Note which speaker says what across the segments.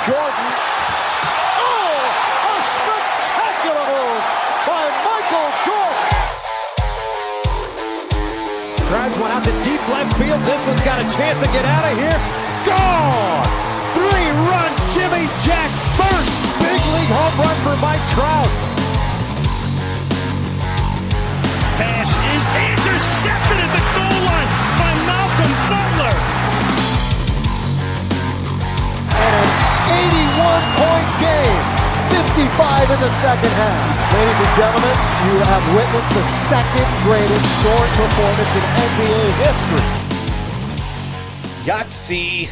Speaker 1: Jordan. Oh, a spectacular move by Michael Jordan.
Speaker 2: Drives one out to deep left field. This one's got a chance to get out of here. Gone! Three-run Jimmy Jack first big league home run for Mike Trout.
Speaker 3: Pass is intercepted at the goal line by Malcolm Butler.
Speaker 1: And an 81-point game, 55 in the second half. Ladies and gentlemen, you have witnessed the second greatest scoring performance in NBA history.
Speaker 4: Yahtzee.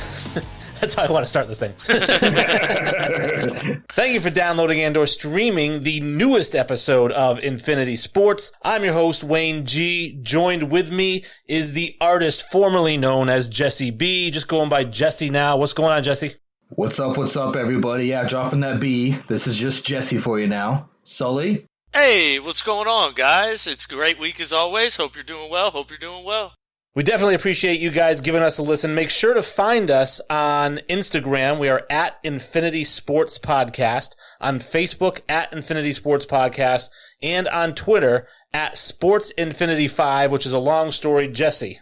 Speaker 4: That's how I want to start this thing. Thank you for downloading and or streaming the newest episode of Infinity Sports. I'm your host, Wayne G. Joined with me is the artist formerly known as Jesse B. Just going by Jesse now. What's going on, Jesse?
Speaker 5: What's up, everybody? Yeah, dropping that B. This is just Jesse for you now. Sully?
Speaker 6: Hey, what's going on, guys? It's a great week as always. Hope you're doing well.
Speaker 4: We definitely appreciate you guys giving us a listen. Make sure to find us on Instagram. We are at Infinity Sports Podcast, on Facebook at Infinity Sports Podcast, and on Twitter at SportsInfinity5, which is a long story. Jesse.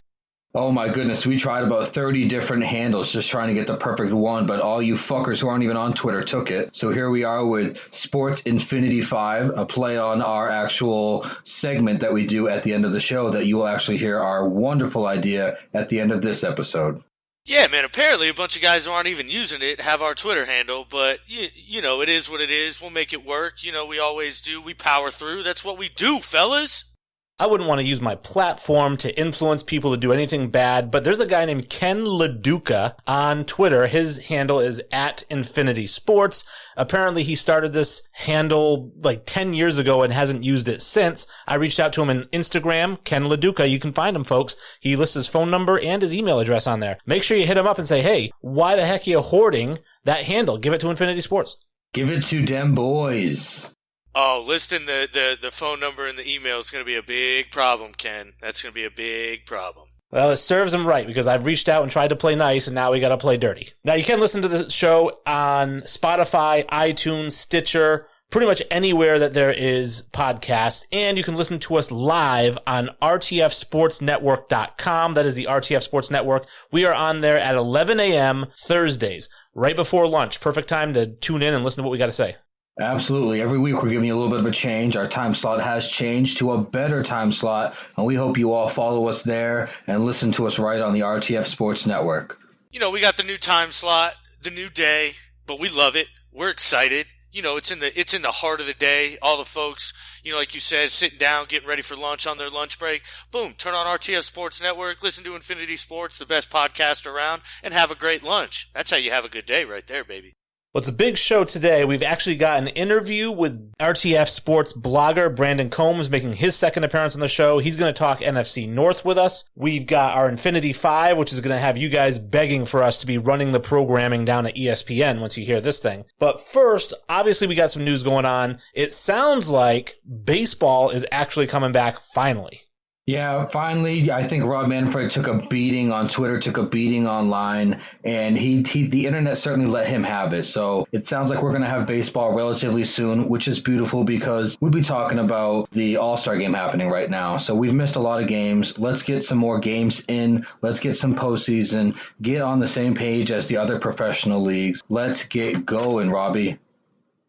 Speaker 5: Oh my goodness, we tried about 30 different handles just trying to get the perfect one, but all you fuckers who aren't even on Twitter took it. So here we are with Sports Infinity 5, a play on our actual segment that we do at the end of the show that you will actually hear our wonderful idea at the end of this episode.
Speaker 6: Yeah, man, apparently a bunch of guys who aren't even using it have our Twitter handle, but, you know, it is what it is. We'll make it work. You know, we always do. We power through. That's what we do, fellas.
Speaker 4: I wouldn't want to use my platform to influence people to do anything bad, but there's a guy named Ken LaDuca on Twitter. His handle is at Infinity Sports. Apparently he started this handle like 10 years ago and hasn't used it since. I reached out to him on Instagram, Ken LaDuca. You can find him, folks. He lists his phone number and his email address on there. Make sure you hit him up and say, hey, why the heck are you hoarding that handle? Give it to Infinity Sports.
Speaker 5: Give it to them boys.
Speaker 6: Oh, listing the phone number and the email is going to be a big problem, Ken. That's going to be a big problem.
Speaker 4: Well, it serves him right because I've reached out and tried to play nice, and now we got to play dirty. Now, you can listen to the show on Spotify, iTunes, Stitcher, pretty much anywhere that there is podcasts, and you can listen to us live on rtfsportsnetwork.com. That is the RTF Sports Network. We are on there at 11 a.m. Thursdays, right before lunch. Perfect time to tune in and listen to what we got to say.
Speaker 5: Absolutely. Every week we're giving you a little bit of a change. Our time slot has changed to a better time slot, and we hope you all follow us there and listen to us right on the RTF Sports Network.
Speaker 6: You know, we got the new time slot, the new day, but we love it. We're excited. You know, it's in the heart of the day. All the folks, you know, like you said, sitting down, getting ready for lunch on their lunch break. Boom, turn on RTF Sports Network, listen to Infinity Sports, the best podcast around, and have a great lunch. That's how you have a good day right there, baby.
Speaker 4: Well, it's a big show today. We've actually got an interview with RTF Sports blogger Brandon Combs making his second appearance on the show. He's going to talk NFC North with us. We've got our Infinity 5, which is going to have you guys begging for us to be running the programming down at ESPN once you hear this thing. But first, obviously we got some news going on. It sounds like baseball is actually coming back finally.
Speaker 5: Yeah, finally, I think Rob Manfred took a beating on Twitter, took a beating online, and the internet certainly let him have it. So it sounds like we're going to have baseball relatively soon, which is beautiful because we'll be talking about the All-Star game happening right now. So we've missed a lot of games. Let's get some more games in. Let's get some postseason. Get on the same page as the other professional leagues. Let's get going, Robbie.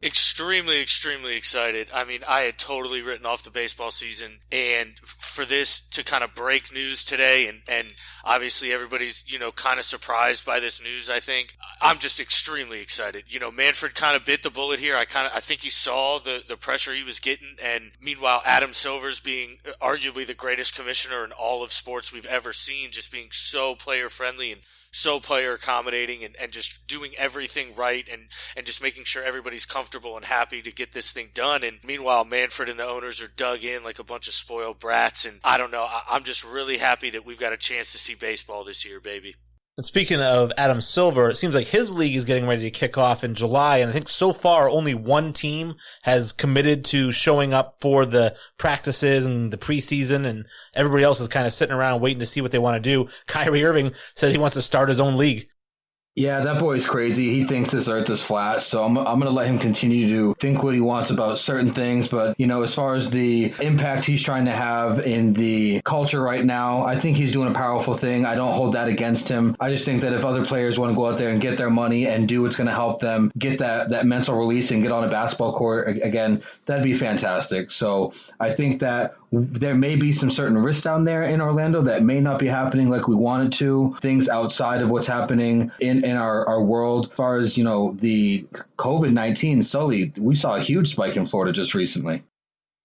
Speaker 6: Extremely, extremely excited. I mean, I had totally written off the baseball season, and for this to kind of break news today, and obviously everybody's, you know, kind of surprised by this news, I think. I'm just extremely excited. You know, Manfred kind of bit the bullet here. I think he saw the pressure he was getting, and meanwhile, Adam Silver's being arguably the greatest commissioner in all of sports we've ever seen, just being so player-friendly and so player accommodating and just doing everything right and just making sure everybody's comfortable and happy to get this thing done. And meanwhile, Manfred and the owners are dug in like a bunch of spoiled brats. And I don't know, I'm just really happy that we've got a chance to see baseball this year, baby.
Speaker 4: And speaking of Adam Silver, it seems like his league is getting ready to kick off in July, and I think so far only one team has committed to showing up for the practices and the preseason, and everybody else is kind of sitting around waiting to see what they want to do. Kyrie Irving says he wants to start his own league.
Speaker 5: Yeah, that boy's crazy. He thinks this earth is flat, so I'm going to let him continue to think what he wants about certain things. But, as far as the impact he's trying to have in the culture right now, I think he's doing a powerful thing. I don't hold that against him. I just think that if other players want to go out there and get their money and do what's going to help them get that mental release and get on a basketball court again, that'd be fantastic. So I think that there may be some certain risks down there in Orlando that may not be happening like we wanted to. Things outside of what's happening in our world. As far as, the COVID-19, Sully, we saw a huge spike in Florida just recently.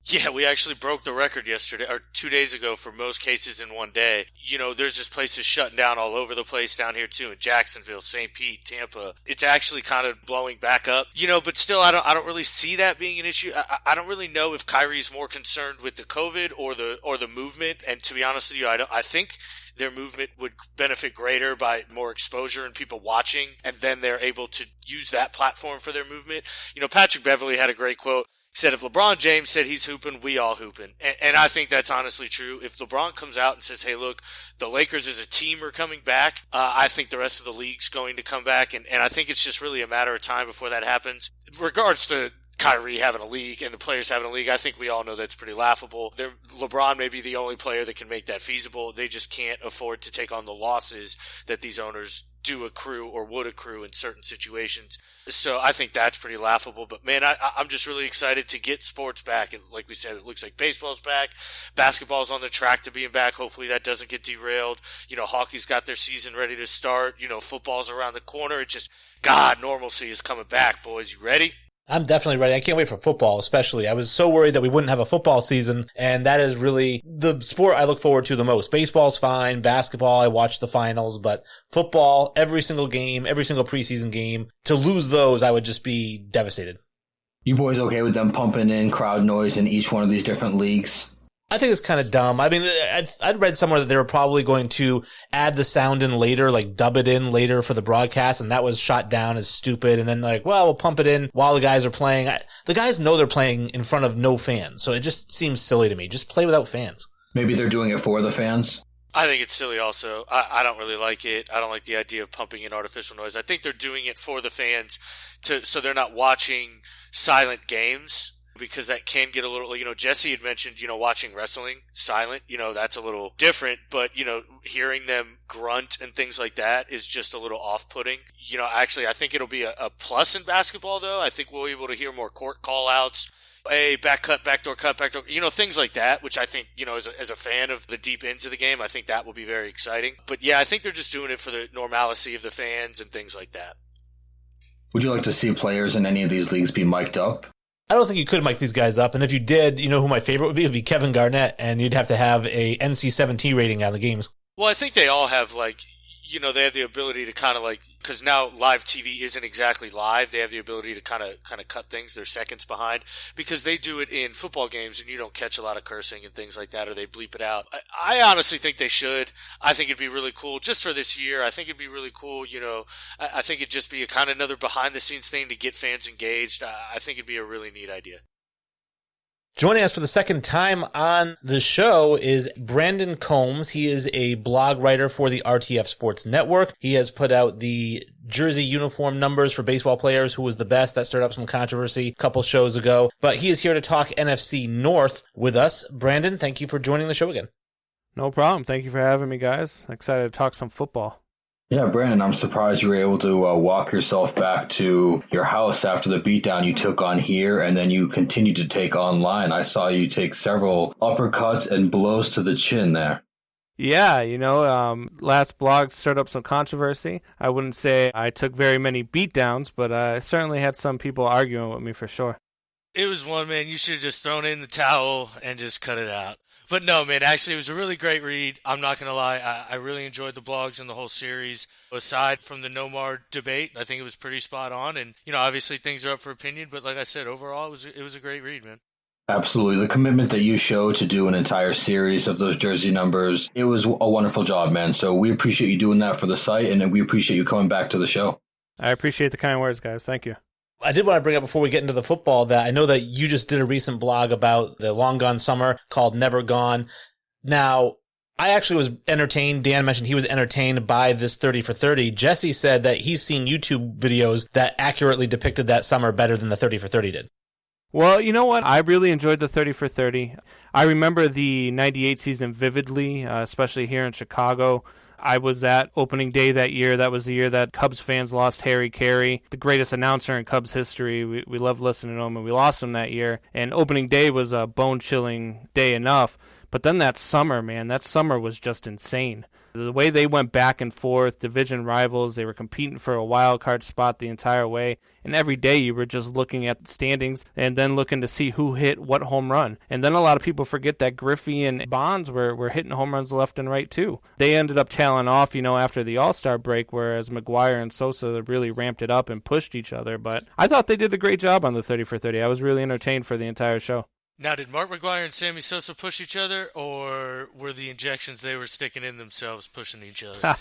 Speaker 6: Yeah, we actually broke the record yesterday, or 2 days ago, for most cases in one day. There's just places shutting down all over the place down here too, in Jacksonville, St. Pete, Tampa. It's actually kind of blowing back up, but still, I don't really see that being an issue. I don't really know if Kyrie's more concerned with the COVID or the movement. And to be honest with you, I think their movement would benefit greater by more exposure and people watching, and then they're able to use that platform for their movement. Patrick Beverley had a great quote. He said, if LeBron James said he's hooping, we all hooping. And I think that's honestly true. If LeBron comes out and says, hey, look, the Lakers as a team are coming back, I think the rest of the league's going to come back. And I think it's just really a matter of time before that happens. In regards to Kyrie having a league and the players having a league, I think we all know that's pretty laughable. LeBron may be the only player that can make that feasible. They just can't afford to take on the losses that these owners do accrue or would accrue in certain situations. So I think that's pretty laughable. But man, I'm just really excited to get sports back. And like we said, it looks like baseball's back. Basketball's on the track to being back. Hopefully that doesn't get derailed. Hockey's got their season ready to start. Football's around the corner. It's just, God, normalcy is coming back, boys. You ready?
Speaker 4: I'm definitely ready. I can't wait for football, especially. I was so worried that we wouldn't have a football season, and that is really the sport I look forward to the most. Baseball's fine. Basketball, I watch the finals, but football, every single game, every single preseason game, to lose those, I would just be devastated.
Speaker 5: You boys okay with them pumping in crowd noise in each one of these different leagues?
Speaker 4: I think it's kind of dumb. I mean, I'd read somewhere that they were probably going to add the sound in later, like dub it in later for the broadcast, and that was shot down as stupid. And then we'll pump it in while the guys are playing. The guys know they're playing in front of no fans, so it just seems silly to me. Just play without fans. Maybe
Speaker 5: they're doing it for the fans?
Speaker 6: I think it's silly also. I don't really like it. I don't like the idea of pumping in artificial noise. I think they're doing it for the fans so they're not watching silent games. Because that can get a little, Jesse had mentioned, watching wrestling silent, that's a little different, but, hearing them grunt and things like that is just a little off-putting. Actually, I think it'll be a plus in basketball, though. I think we'll be able to hear more court call-outs. Hey, back cut, backdoor, things like that, which I think, as a fan of the deep into the game, I think that will be very exciting. But yeah, I think they're just doing it for the normalcy of the fans and things like that.
Speaker 5: Would you like to see players in any of these leagues be mic'd up?
Speaker 4: I don't think you could mic these guys up, and if you did, who my favorite would be? It would be Kevin Garnett, and you'd have to have a NC-17 rating on the games.
Speaker 6: Well, I think they all have, they have the ability to kind of because now live TV isn't exactly live. They have the ability to kind of cut things. They're seconds behind because they do it in football games and you don't catch a lot of cursing and things like that, or they bleep it out. I honestly think they should. I think it'd be really cool just for this year. I think it'd be really cool. I think it'd just be a kind of another behind the scenes thing to get fans engaged. I think it'd be a really neat idea.
Speaker 4: Joining us for the second time on the show is Brandon Combs. He is a blog writer for the RTF Sports Network. He has put out the jersey uniform numbers for baseball players, who was the best. That stirred up some controversy a couple shows ago. But he is here to talk NFC North with us. Brandon, thank you for joining the show again.
Speaker 7: No problem. Thank you for having me, guys. Excited to talk some football.
Speaker 5: Yeah, Brandon, I'm surprised you were able to walk yourself back to your house after the beatdown you took on here, and then you continued to take online. I saw you take several uppercuts and blows to the chin there.
Speaker 7: Yeah, last blog stirred up some controversy. I wouldn't say I took very many beatdowns, but I certainly had some people arguing with me for sure.
Speaker 6: It was one, man. You should have just thrown in the towel and just cut it out. But no, man, actually, it was a really great read. I'm not going to lie. I really enjoyed the blogs and the whole series. Aside from the Nomar debate, I think it was pretty spot on. And, obviously things are up for opinion. But like I said, overall, it was a great read, man.
Speaker 5: Absolutely. The commitment that you showed to do an entire series of those jersey numbers, it was a wonderful job, man. So we appreciate you doing that for the site, and we appreciate you coming back to the show.
Speaker 7: I appreciate the kind words, guys. Thank you.
Speaker 4: I did want to bring up before we get into the football that I know that you just did a recent blog about the long gone summer called Never Gone. Now, I actually was entertained. Dan mentioned he was entertained by this 30 for 30. Jesse said that he's seen YouTube videos that accurately depicted that summer better than the 30 for 30 did.
Speaker 7: Well, you know what? I really enjoyed the 30 for 30. I remember the 98 season vividly, especially here in Chicago. I was at opening day that year. That was the year that Cubs fans lost Harry Carey, the greatest announcer in Cubs history. We loved listening to him, and we lost him that year. And opening day was a bone-chilling day enough. But then that summer, man, that summer was just insane. The way they went back and forth, division rivals, they were competing for a wild card spot the entire way. And every day you were just looking at the standings and then looking to see who hit what home run. And then a lot of people forget that Griffey and Bonds were hitting home runs left and right too. They ended up tailing off, after the All-Star break, whereas McGuire and Sosa really ramped it up and pushed each other. But I thought they did a great job on the 30 for 30. I was really entertained for the entire show.
Speaker 6: Now, did Mark McGuire and Sammy Sosa push each other, or were the injections they were sticking in themselves pushing each other?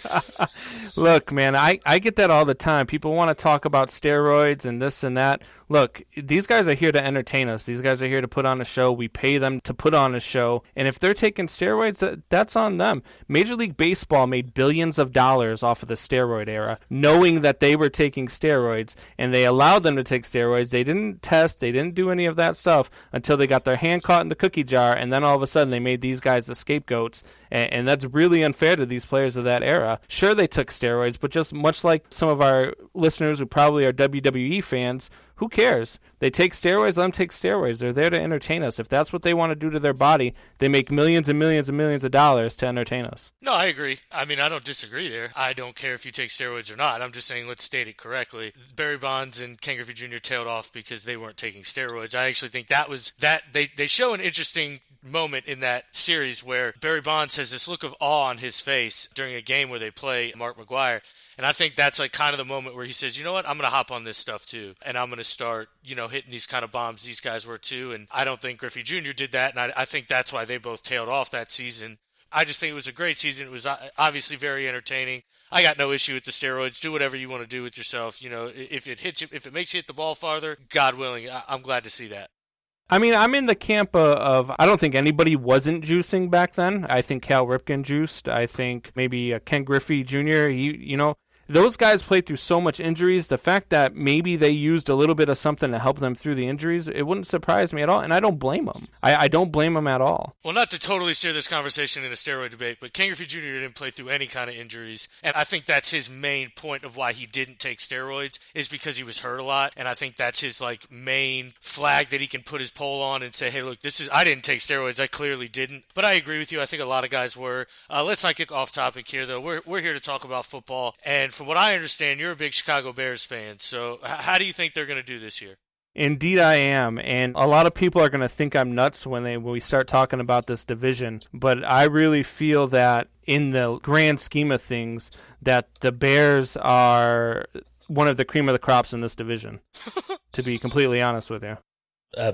Speaker 7: Look, man, I get that all the time. People want to talk about steroids and this and that. Look, these guys are here to entertain us. These guys are here to put on a show. We pay them to put on a show. And if they're taking steroids, that's on them. Major League Baseball made billions of dollars off of the steroid era, knowing that they were taking steroids, and they allowed them to take steroids. They didn't test. They didn't do any of that stuff until they got their hand caught in the cookie jar, and then all of a sudden they made these guys the scapegoats, and that's really unfair to these players of that era. Sure, they took steroids, but just much like some of our listeners who probably are WWE fans, who cares? They take steroids, let them take steroids. They're there to entertain us. If that's what they want to do to their body, they make millions and millions and millions of dollars to entertain us.
Speaker 6: No, I agree. I mean, I don't disagree there. I don't care if you take steroids or not. I'm just saying, let's state it correctly. Barry Bonds and Ken Griffey Jr. tailed off because they weren't taking steroids. I actually think they show an interesting moment in that series where Barry Bonds has this look of awe on his face during a game where they play Mark McGuire. And I think that's like kind of the moment where he says, you know what, I'm going to hop on this stuff too. And I'm going to start, hitting these kind of bombs these guys were too. And I don't think Griffey Jr. did that. And I think that's why they both tailed off that season. I just think it was a great season. It was obviously very entertaining. I got no issue with the steroids. Do whatever you want to do with yourself. If it hits you, if it makes you hit the ball farther, God willing, I'm glad to see that.
Speaker 7: I mean, I'm in the camp of I don't think anybody wasn't juicing back then. I think Cal Ripken juiced. I think maybe Ken Griffey Jr., those guys played through so much injuries. The fact that maybe they used a little bit of something to help them through the injuries, it wouldn't surprise me at all, and I don't blame them. I don't blame them at all.
Speaker 6: Well, not to totally steer this conversation in a steroid debate, but Ken Griffey Jr. didn't play through any kind of injuries, and I think that's his main point of why he didn't take steroids is because he was hurt a lot, and I think that's his main flag that he can put his pole on and say, hey, look, I didn't take steroids. I clearly didn't. But I agree with you. I think a lot of guys were. Let's not get off topic here, though. We're here to talk about football, and from what I understand, you're a big Chicago Bears fan. So how do you think they're going to do this year?
Speaker 7: Indeed I am, and a lot of people are going to think I'm nuts when we start talking about this division, but I really feel that in the grand scheme of things, that the Bears are one of the cream of the crops in this division, to be completely honest with you.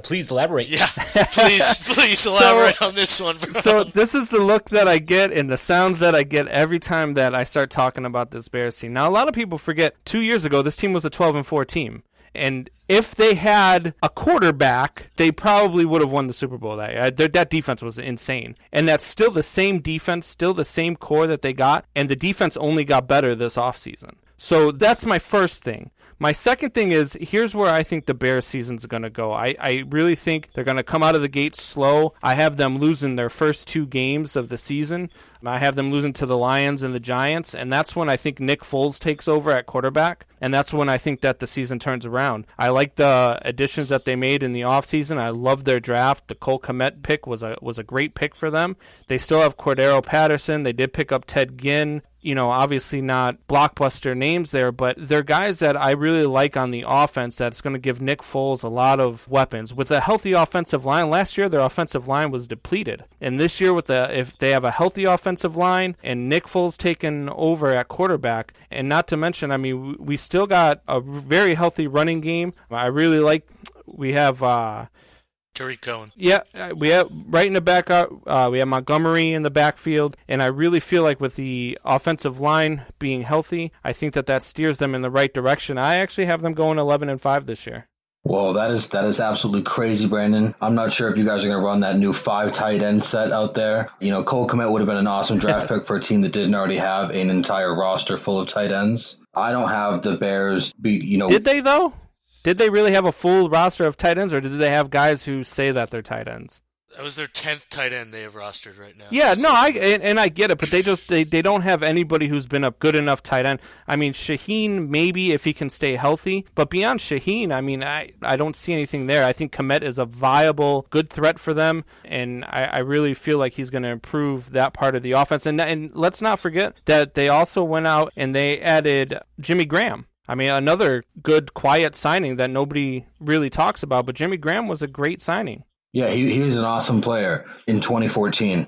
Speaker 4: Please elaborate.
Speaker 6: Yeah, please elaborate on this one.
Speaker 7: So this is the look that I get and the sounds that I get every time that I start talking about this Bears team. Now, a lot of people forget 2 years ago, this team was a 12-4 team. And if they had a quarterback, they probably would have won the Super Bowl that year. That defense was insane. And that's still the same defense, still the same core that they got. And the defense only got better this offseason. So that's my first thing. My second thing is, here's where I think the Bears season's going to go. I really think they're going to come out of the gate slow. I have them losing their first 2 games of the season. I have them losing to the Lions and the Giants, and that's when I think Nick Foles takes over at quarterback, and that's when I think that the season turns around. I like the additions that they made in the offseason. I love their draft. The Cole Kmet pick was a great pick for them. They still have Cordero Patterson. They did pick up Ted Ginn. Obviously not blockbuster names there, but they're guys that I really like on the offense that's going to give Nick Foles a lot of weapons. With a healthy offensive line, last year their offensive line was depleted. And this year, if they have a healthy offensive line and Nick Foles taking over at quarterback, and not to mention, we still got a very healthy running game. I really like, we have...
Speaker 6: Tariq Cohen.
Speaker 7: Yeah, we have right in the back. We have Montgomery in the backfield, and I really feel like with the offensive line being healthy, I think that steers them in the right direction. I actually have them going 11-5 this year.
Speaker 5: Whoa, that is absolutely crazy, Brandon. I'm not sure if you guys are going to run that new 5 tight end set out there. Cole Kmet would have been an awesome draft pick for a team that didn't already have an entire roster full of tight ends. I don't have the Bears
Speaker 7: Did they, though? Did they really have a full roster of tight ends, or did they have guys who say that they're tight ends?
Speaker 6: That was their 10th tight end they have rostered right now.
Speaker 7: Yeah, no, I get it, but they don't have anybody who's been a good enough tight end. I mean, Shaheen, maybe if he can stay healthy, but beyond Shaheen, I mean, I don't see anything there. I think Kmet is a viable, good threat for them, and I really feel like he's going to improve that part of the offense. And let's not forget that they also went out and they added Jimmy Graham. I mean, another good, quiet signing that nobody really talks about, but Jimmy Graham was a great signing.
Speaker 5: Yeah, he was an awesome player in 2014.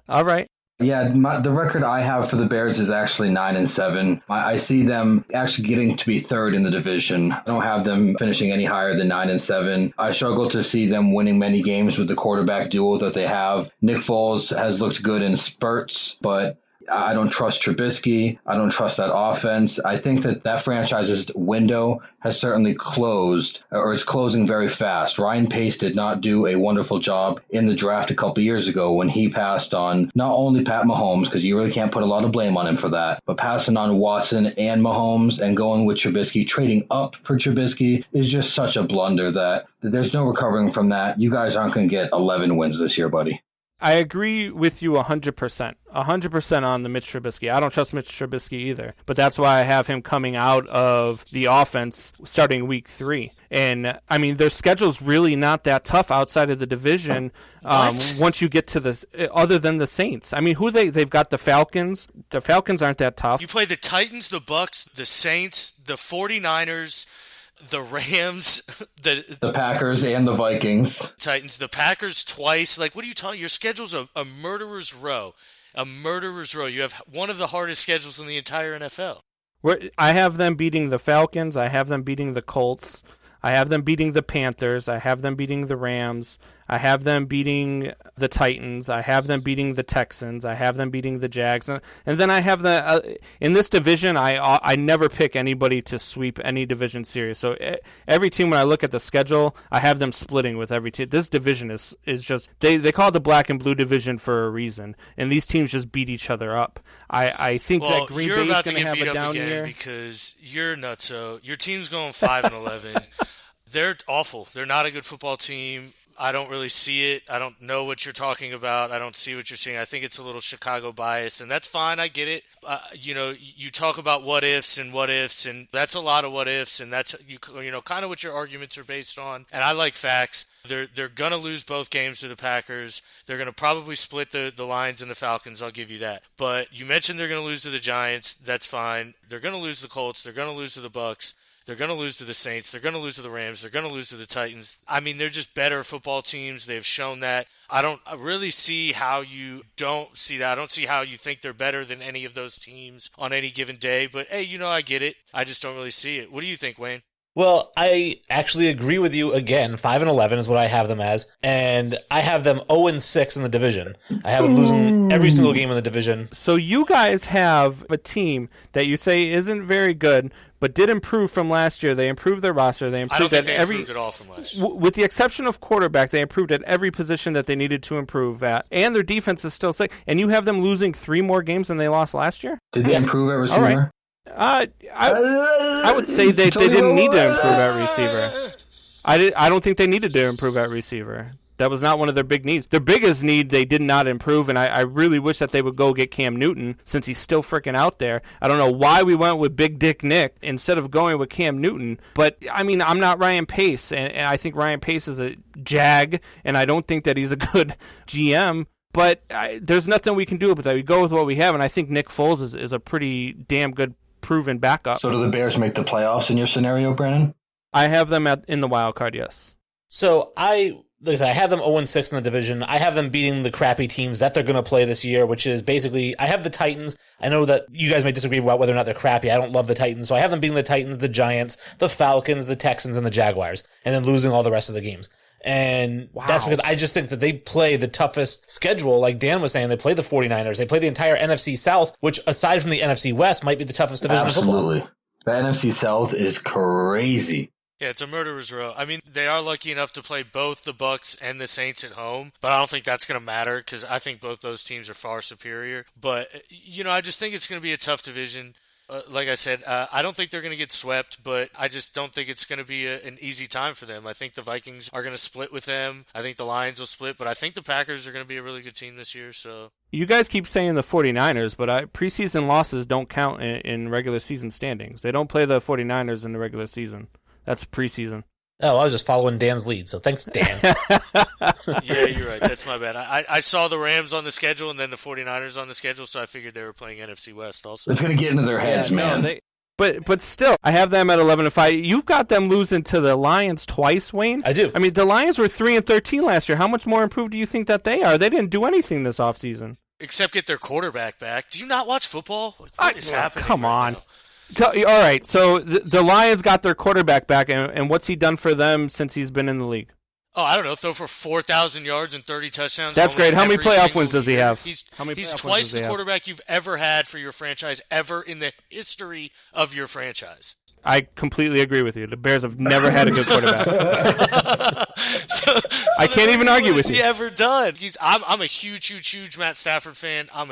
Speaker 7: All right.
Speaker 5: Yeah, the record I have for the Bears is actually 9-7. I see them actually getting to be third in the division. I don't have them finishing any higher than 9-7. I struggle to see them winning many games with the quarterback duo that they have. Nick Foles has looked good in spurts, but I don't trust Trubisky. I don't trust that offense. I think that franchise's window has certainly closed, or is closing very fast. Ryan Pace did not do a wonderful job in the draft a couple years ago when he passed on not only Pat Mahomes, because you really can't put a lot of blame on him for that, but passing on Watson and Mahomes and going with Trubisky, trading up for Trubisky is just such a blunder that there's no recovering from that. You guys aren't going to get 11 wins this year, buddy.
Speaker 7: I agree with you 100%. 100% on the Mitch Trubisky. I don't trust Mitch Trubisky either, but that's why I have him coming out of the offense starting week 3. And, I mean, their schedule's really not that tough outside of the division once you get to this, other than the Saints. I mean, they've got the Falcons. The Falcons aren't that tough.
Speaker 6: You play the Titans, the Bucks, the Saints, the 49ers, the Rams,
Speaker 5: the Packers and the Vikings.
Speaker 6: Titans, the Packers twice. Like, what are you talking? Your schedule's a murderer's row. A murderer's row. You have one of the hardest schedules in the entire NFL.
Speaker 7: I have them beating the Falcons. I have them beating the Colts. I have them beating the Panthers. I have them beating the Rams. I have them beating the Titans. I have them beating the Texans. I have them beating the Jags. And then I have in this division, I never pick anybody to sweep any division series. So every team, when I look at the schedule, I have them splitting with every team. This division is just, they call it the black and blue division for a reason. And these teams just beat each other up. I think that Green Bay is going to have a down year.
Speaker 6: Because you're nutso. Your team's going 5-11. They're awful. They're not a good football team. I don't really see it. I don't know what you're talking about. I don't see what you're saying. I think it's a little Chicago bias, and that's fine. I get it. You talk about what ifs, and that's a lot of what ifs, and that's kind of what your arguments are based on. And I like facts. They're gonna lose both games to the Packers. They're gonna probably split the Lions and the Falcons. I'll give you that. But you mentioned they're gonna lose to the Giants. That's fine. They're gonna lose to the Colts. They're gonna lose to the Bucks. They're going to lose to the Saints. They're going to lose to the Rams. They're going to lose to the Titans. I mean, they're just better football teams. They've shown that. I don't really see how you don't see that. I don't see how you think they're better than any of those teams on any given day. But, hey, I get it. I just don't really see it. What do you think, Wayne?
Speaker 4: Well, I actually agree with you again. 5-11 is what I have them as, and I have them 0-6 in the division. I have them losing every single game in the division.
Speaker 7: So you guys have a team that you say isn't very good, but did improve from last year. They improved their roster. They improved
Speaker 6: I don't think they improved at all from last year.
Speaker 7: With the exception of quarterback, they improved at every position that they needed to improve at, and their defense is still sick. And you have them losing 3 more games than they lost last year?
Speaker 5: Did they improve at receiver?
Speaker 7: All right. I would say they didn't need to improve at receiver. I don't think they needed to improve at receiver. That was not one of their big needs. Their biggest need, they did not improve, and I really wish that they would go get Cam Newton since he's still freaking out there. I don't know why we went with Big Dick Nick instead of going with Cam Newton, but, I mean, I'm not Ryan Pace, and I think Ryan Pace is a jag, and I don't think that he's a good GM. But there's nothing we can do with that. We go with what we have, and I think Nick Foles is a pretty damn good proven backup.
Speaker 5: So do the Bears make the playoffs in your scenario, Brandon?
Speaker 7: I have them in the wild card, yes.
Speaker 4: So like I said, I have them 0-6 in the division. I have them beating the crappy teams that they're going to play this year, which is basically, I have the Titans. I know that you guys may disagree about whether or not they're crappy. I don't love the Titans. So I have them beating the Titans, the Giants, the Falcons, the Texans, and the Jaguars, and then losing all the rest of the games. And that's because I just think that they play the toughest schedule. Like Dan was saying, they play the 49ers. They play the entire NFC South, which aside from the NFC West might be the toughest division of football.
Speaker 5: Absolutely. The NFC South is crazy.
Speaker 6: Yeah, it's a murderer's row. I mean, they are lucky enough to play both the Bucks and the Saints at home, but I don't think that's going to matter because I think both those teams are far superior. But, I just think it's going to be a tough division. Like I said, I don't think they're going to get swept, but I just don't think it's going to be an easy time for them. I think the Vikings are going to split with them. I think the Lions will split, but I think the Packers are going to be a really good team this year. So
Speaker 7: you guys keep saying the 49ers, but preseason losses don't count in regular season standings. They don't play the 49ers in the regular season. That's preseason.
Speaker 4: Oh, I was just following Dan's lead, so thanks, Dan.
Speaker 6: Yeah, you're right. That's my bad. I saw the Rams on the schedule and then the 49ers on the schedule, so I figured they were playing NFC West also.
Speaker 5: It's going to get into their heads, man.
Speaker 7: But still, I have them at 11-5. You've got them losing to the Lions twice, Wayne.
Speaker 4: I do.
Speaker 7: I mean, the Lions were 3-13 last year. How much more improved do you think that they are? They didn't do anything this offseason.
Speaker 6: Except get their quarterback back. Do you not watch football? What is happening?
Speaker 7: Come on.
Speaker 6: Now?
Speaker 7: All right, so the Lions got their quarterback back, and what's he done for them since he's been in the league?
Speaker 6: Oh, I don't know. Throw for 4,000 yards and 30 touchdowns.
Speaker 7: That's great. How many playoff wins does he have?
Speaker 6: He's twice the quarterback you've ever had for your franchise, ever in the history of your franchise.
Speaker 7: I completely agree with you. The Bears have never had a good quarterback. I can't even argue with you.
Speaker 6: What has he ever done? I'm a huge Matt Stafford fan. I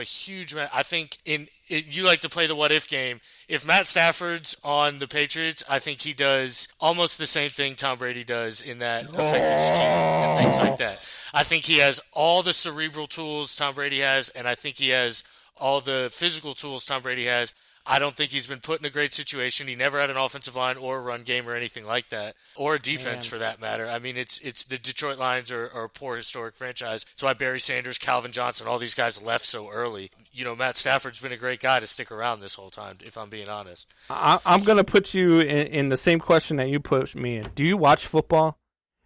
Speaker 6: think you like to play the what if game. If Matt Stafford's on the Patriots, I think he does almost the same thing Tom Brady does in that effective scheme and things like that. I think he has all the cerebral tools Tom Brady has, and I think he has all the physical tools Tom Brady has. I don't think he's been put in a great situation. He never had an offensive line or a run game or anything like that, or a defense for that matter. I mean, it's the Detroit Lions are a poor historic franchise. That's why Barry Sanders, Calvin Johnson, all these guys left so early. Matt Stafford's been a great guy to stick around this whole time, if I'm being honest.
Speaker 7: I'm going to put you in the same question that you put me in. Do you watch football?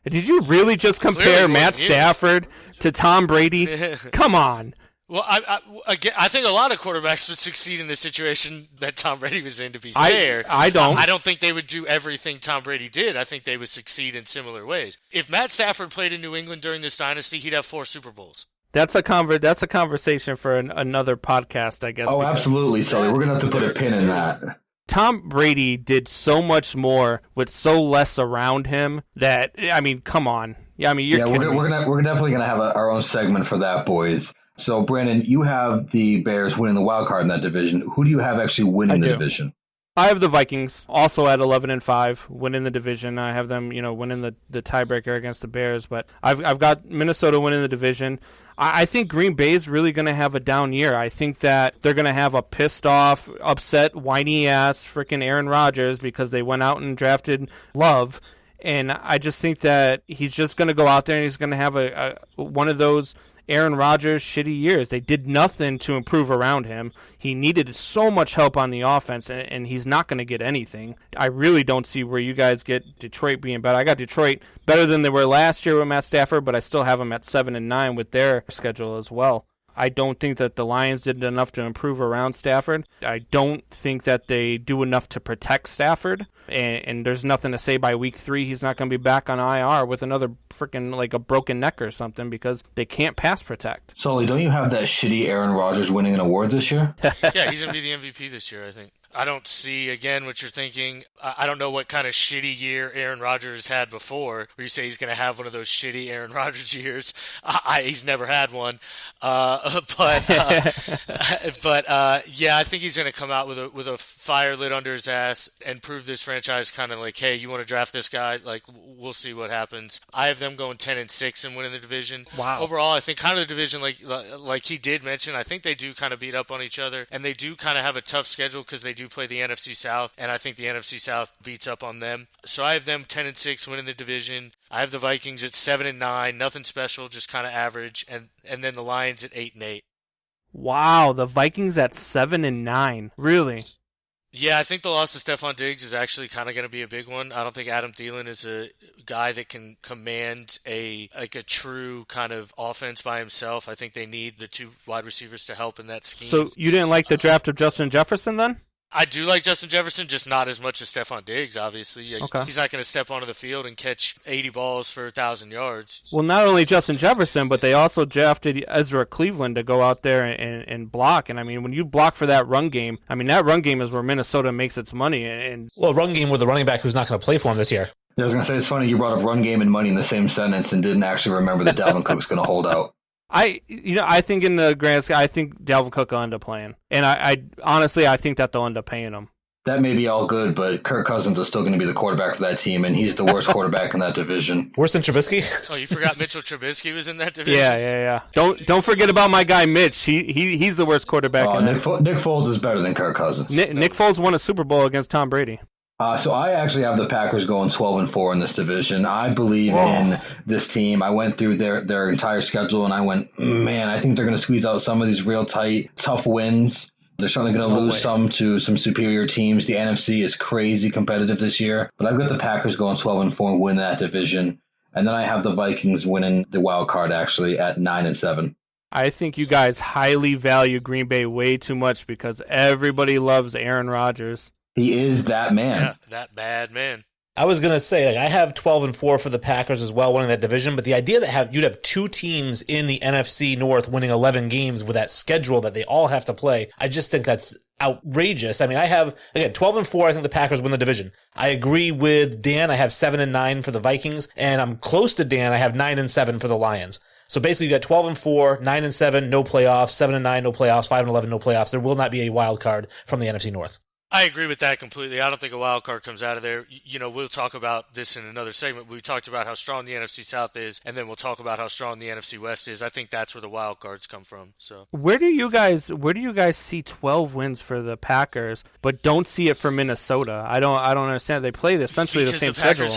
Speaker 7: Did you really just compare Matt Stafford to Tom Brady? Come on.
Speaker 6: Well, I think a lot of quarterbacks would succeed in the situation that Tom Brady was in, to be fair.
Speaker 7: I don't.
Speaker 6: I don't think they would do everything Tom Brady did. I think they would succeed in similar ways. If Matt Stafford played in New England during this dynasty, he'd have 4 Super Bowls.
Speaker 7: That's a conversation for another podcast, I guess.
Speaker 5: Oh, absolutely, Sully. We're going to have to put a pin in that.
Speaker 7: Tom Brady did so much more with so less around him that, I mean, come on. Yeah, I mean, you're kidding me.
Speaker 5: We're definitely going to have our own segment for that, boys. So, Brandon, you have the Bears winning the wild card in that division. Who do you have actually winning the division?
Speaker 7: I have the Vikings also at 11-5, winning the division. I have them, winning the tiebreaker against the Bears. But I've got Minnesota winning the division. I think Green Bay is really going to have a down year. I think that they're going to have a pissed off, upset, whiny ass freaking Aaron Rodgers because they went out and drafted Love. And I just think that he's just going to go out there and he's going to have a one of those Aaron Rodgers shitty years. They did nothing to improve around him. He needed so much help on the offense, and he's not going to get anything. I really don't see where you guys get Detroit being better. I got Detroit better than they were last year with Matt Stafford, but I still have them at 7-9 with their schedule as well. I don't think that the Lions did enough to improve around Stafford. I don't think that they do enough to protect Stafford. And there's nothing to say by week 3 he's not going to be back on IR with another freaking like a broken neck or something because they can't pass protect.
Speaker 5: Sully, don't you have that shitty Aaron Rodgers winning an award this year?
Speaker 6: Yeah, he's going to be the MVP this year, I think. I don't see, again, what you're thinking. I don't know what kind of shitty year Aaron Rodgers had before, where you say he's going to have one of those shitty Aaron Rodgers years. He's never had one. But yeah, I think he's going to come out with a fire lit under his ass and prove this franchise kind of like, hey, you want to draft this guy? Like, we'll see what happens. I have them going 10-6 and winning the division.
Speaker 7: Wow.
Speaker 6: Overall, I think kind of the division, like he did mention, I think they do kind of beat up on each other, and they do kind of have a tough schedule because they do play the NFC South, and I think the NFC South beats up on them. So I have them 10-6 winning the division. I have the Vikings at 7-9, nothing special, just kind of average, and then the Lions at 8-8.
Speaker 7: Wow, the Vikings at 7-9, really?
Speaker 6: Yeah, I think the loss of Stephon Diggs is actually kind of going to be a big one. I don't think Adam Thielen is a guy that can command a true kind of offense by himself. I think they need the 2 wide receivers to help in that scheme.
Speaker 7: So you didn't like the draft of Justin Jefferson then?
Speaker 6: I do like Justin Jefferson, just not as much as Stephon Diggs, obviously.
Speaker 7: Okay.
Speaker 6: He's not going to step onto the field and catch 80 balls for 1,000 yards.
Speaker 7: Well, not only Justin Jefferson, but they also drafted Ezra Cleveland to go out there and block. And, I mean, when you block for that run game, I mean, that run game is where Minnesota makes its money. Well,
Speaker 4: run game with a running back who's not going to play for him this year.
Speaker 5: I was going to say, it's funny you brought up run game and money in the same sentence and didn't actually remember that Dalvin Cook's going to hold out.
Speaker 7: I think in the grand scale, I think Dalvin Cook will end up playing. And I honestly, I think that they'll end up paying him.
Speaker 5: That may be all good, but Kirk Cousins is still going to be the quarterback for that team, and he's the worst quarterback in that division.
Speaker 4: Worse than Trubisky?
Speaker 6: Oh, you forgot Mitchell Trubisky was in that division?
Speaker 7: Yeah. Don't forget about my guy Mitch. He's the worst quarterback.
Speaker 5: Nick Foles is better than Kirk Cousins.
Speaker 7: Nick Foles won a Super Bowl against Tom Brady.
Speaker 5: So I actually have the Packers going 12-4 in this division. I believe in this team. I went through their entire schedule, and I went, man, I think they're going to squeeze out some of these real tight, tough wins. They're certainly going to lose some to some superior teams. The NFC is crazy competitive this year. But I've got the Packers going 12-4 and win that division. And then I have the Vikings winning the wild card, actually, at 9-7.
Speaker 7: I think you guys highly value Green Bay way too much because everybody loves Aaron Rodgers.
Speaker 5: He is that man.
Speaker 6: Yeah, that bad man.
Speaker 4: I was going to say, I have 12-4 for the Packers as well, winning that division, but the idea that you'd have two teams in the NFC North winning 11 games with that schedule that they all have to play, I just think that's outrageous. I mean, I have, again, 12-4, I think the Packers win the division. I agree with Dan. I have 7-9 for the Vikings, and I'm close to Dan. I have 9-7 for the Lions. So basically, you got 12-4, 9-7, no playoffs, 7-9, no playoffs, 5-11, no playoffs. There will not be a wild card from the NFC North.
Speaker 6: I agree with that completely. I don't think a wild card comes out of there. We'll talk about this in another segment. We talked about how strong the NFC South is, and then we'll talk about how strong the NFC West is. I think that's where the wild cards come from. So, where do you guys
Speaker 7: see 12 wins for the Packers, but don't see it for Minnesota? I don't understand. They play essentially the same schedule.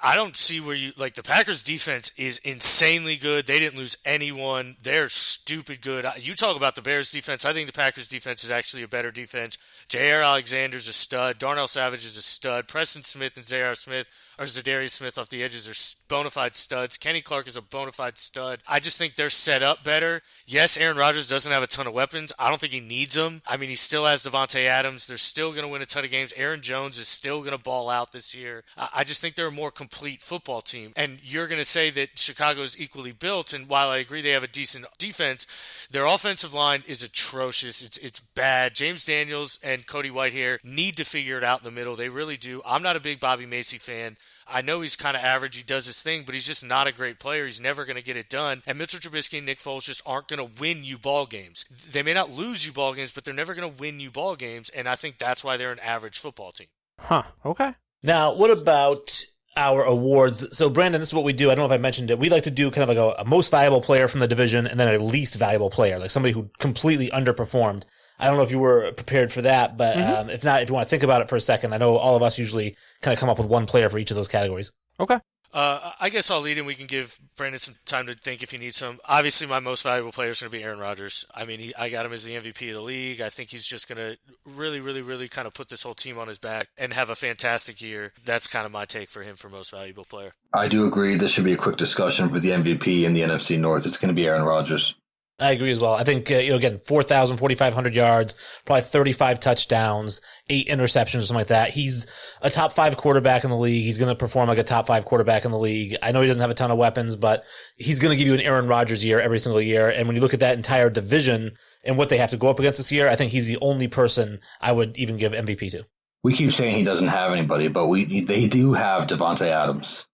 Speaker 6: I don't see where the Packers defense is insanely good. They didn't lose anyone. They're stupid good. You talk about the Bears defense. I think the Packers defense is actually a better defense. Jair Alexander's a stud. Darnell Savage is a stud. Preston Smith and Zadarius Smith off the edges are bona fide studs. Kenny Clark is a bona fide stud. I just think they're set up better. Yes, Aaron Rodgers doesn't have a ton of weapons. I don't think he needs them. I mean, he still has Devontae Adams. They're still going to win a ton of games. Aaron Jones is still going to ball out this year. I just think they're a more complete football team. And you're going to say that Chicago is equally built, and while I agree they have a decent defense, their offensive line is atrocious. It's bad. James Daniels and Cody Whitehair need to figure it out in the middle. They really do. I'm not a big Bobby Macy fan. I know he's kind of average. He does his thing, but he's just not a great player. He's never going to get it done. And Mitchell Trubisky and Nick Foles just aren't going to win you ball games. They may not lose you ball games, but they're never going to win you ball games. And I think that's why they're an average football team.
Speaker 7: Huh. Okay.
Speaker 4: Now, what about our awards? So, Brandon, this is what we do. I don't know if I mentioned it. We like to do kind of like a most valuable player from the division and then a least valuable player, like somebody who completely underperformed. I don't know if you were prepared for that, but if not, if you want to think about it for a second, I know all of us usually kind of come up with one player for each of those categories.
Speaker 7: Okay.
Speaker 6: I guess I'll lead and we can give Brandon some time to think if he needs some. Obviously, my most valuable player is going to be Aaron Rodgers. I mean, I got him as the MVP of the league. I think he's just going to really, really, really kind of put this whole team on his back and have a fantastic year. That's kind of my take for him for most valuable player.
Speaker 5: I do agree. This should be a quick discussion for the MVP in the NFC North. It's going to be Aaron Rodgers.
Speaker 4: I agree as well. I think, again, 4,500 yards, probably 35 touchdowns, 8 interceptions or something like that. He's a top 5 quarterback in the league. He's going to perform like a top 5 quarterback in the league. I know he doesn't have a ton of weapons, but he's going to give you an Aaron Rodgers year every single year. And when you look at that entire division and what they have to go up against this year, I think he's the only person I would even give MVP to.
Speaker 5: We keep saying he doesn't have anybody, but they do have Devontae Adams.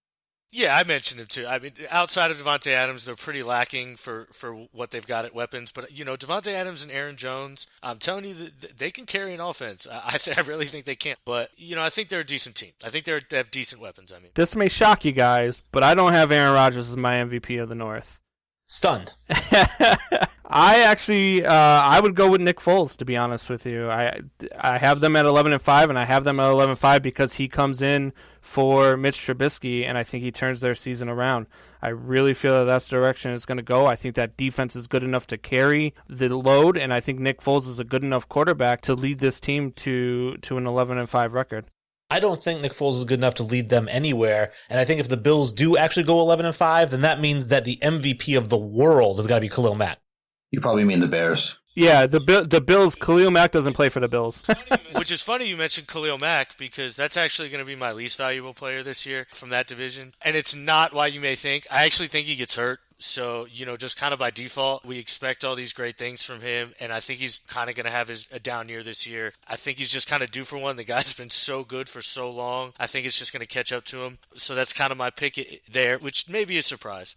Speaker 6: Yeah, I mentioned him too. I mean, outside of Devontae Adams, they're pretty lacking for what they've got at weapons. But, Devontae Adams and Aaron Jones, I'm telling you that they can carry an offense. I really think they can. But, I think they're a decent team. I think they have decent weapons. I mean,
Speaker 7: this may shock you guys, but I don't have Aaron Rodgers as my MVP of the North.
Speaker 4: Stunned.
Speaker 7: I actually, I would go with Nick Foles, to be honest with you. I have them at 11-5, and I have them at 11-5 because he comes in for Mitch Trubisky, and I think he turns their season around. I really feel that that's the direction it's going to go. I think that defense is good enough to carry the load, and I think Nick Foles is a good enough quarterback to lead this team to an 11-5 record.
Speaker 4: I don't think Nick Foles is good enough to lead them anywhere. And I think if the Bills do actually go 11-5, then that means that the MVP of the world has got to be Khalil Mack.
Speaker 5: You probably mean the Bears.
Speaker 7: Yeah, the Bills. Khalil Mack doesn't play for the Bills.
Speaker 6: Which is funny you mentioned Khalil Mack because that's actually going to be my least valuable player this year from that division. And it's not why you may think. I actually think he gets hurt. So, just kind of by default, we expect all these great things from him. And I think he's kind of going to have a down year this year. I think he's just kind of due for one. The guy's been so good for so long. I think it's just going to catch up to him. So that's kind of my pick there, which may be a surprise.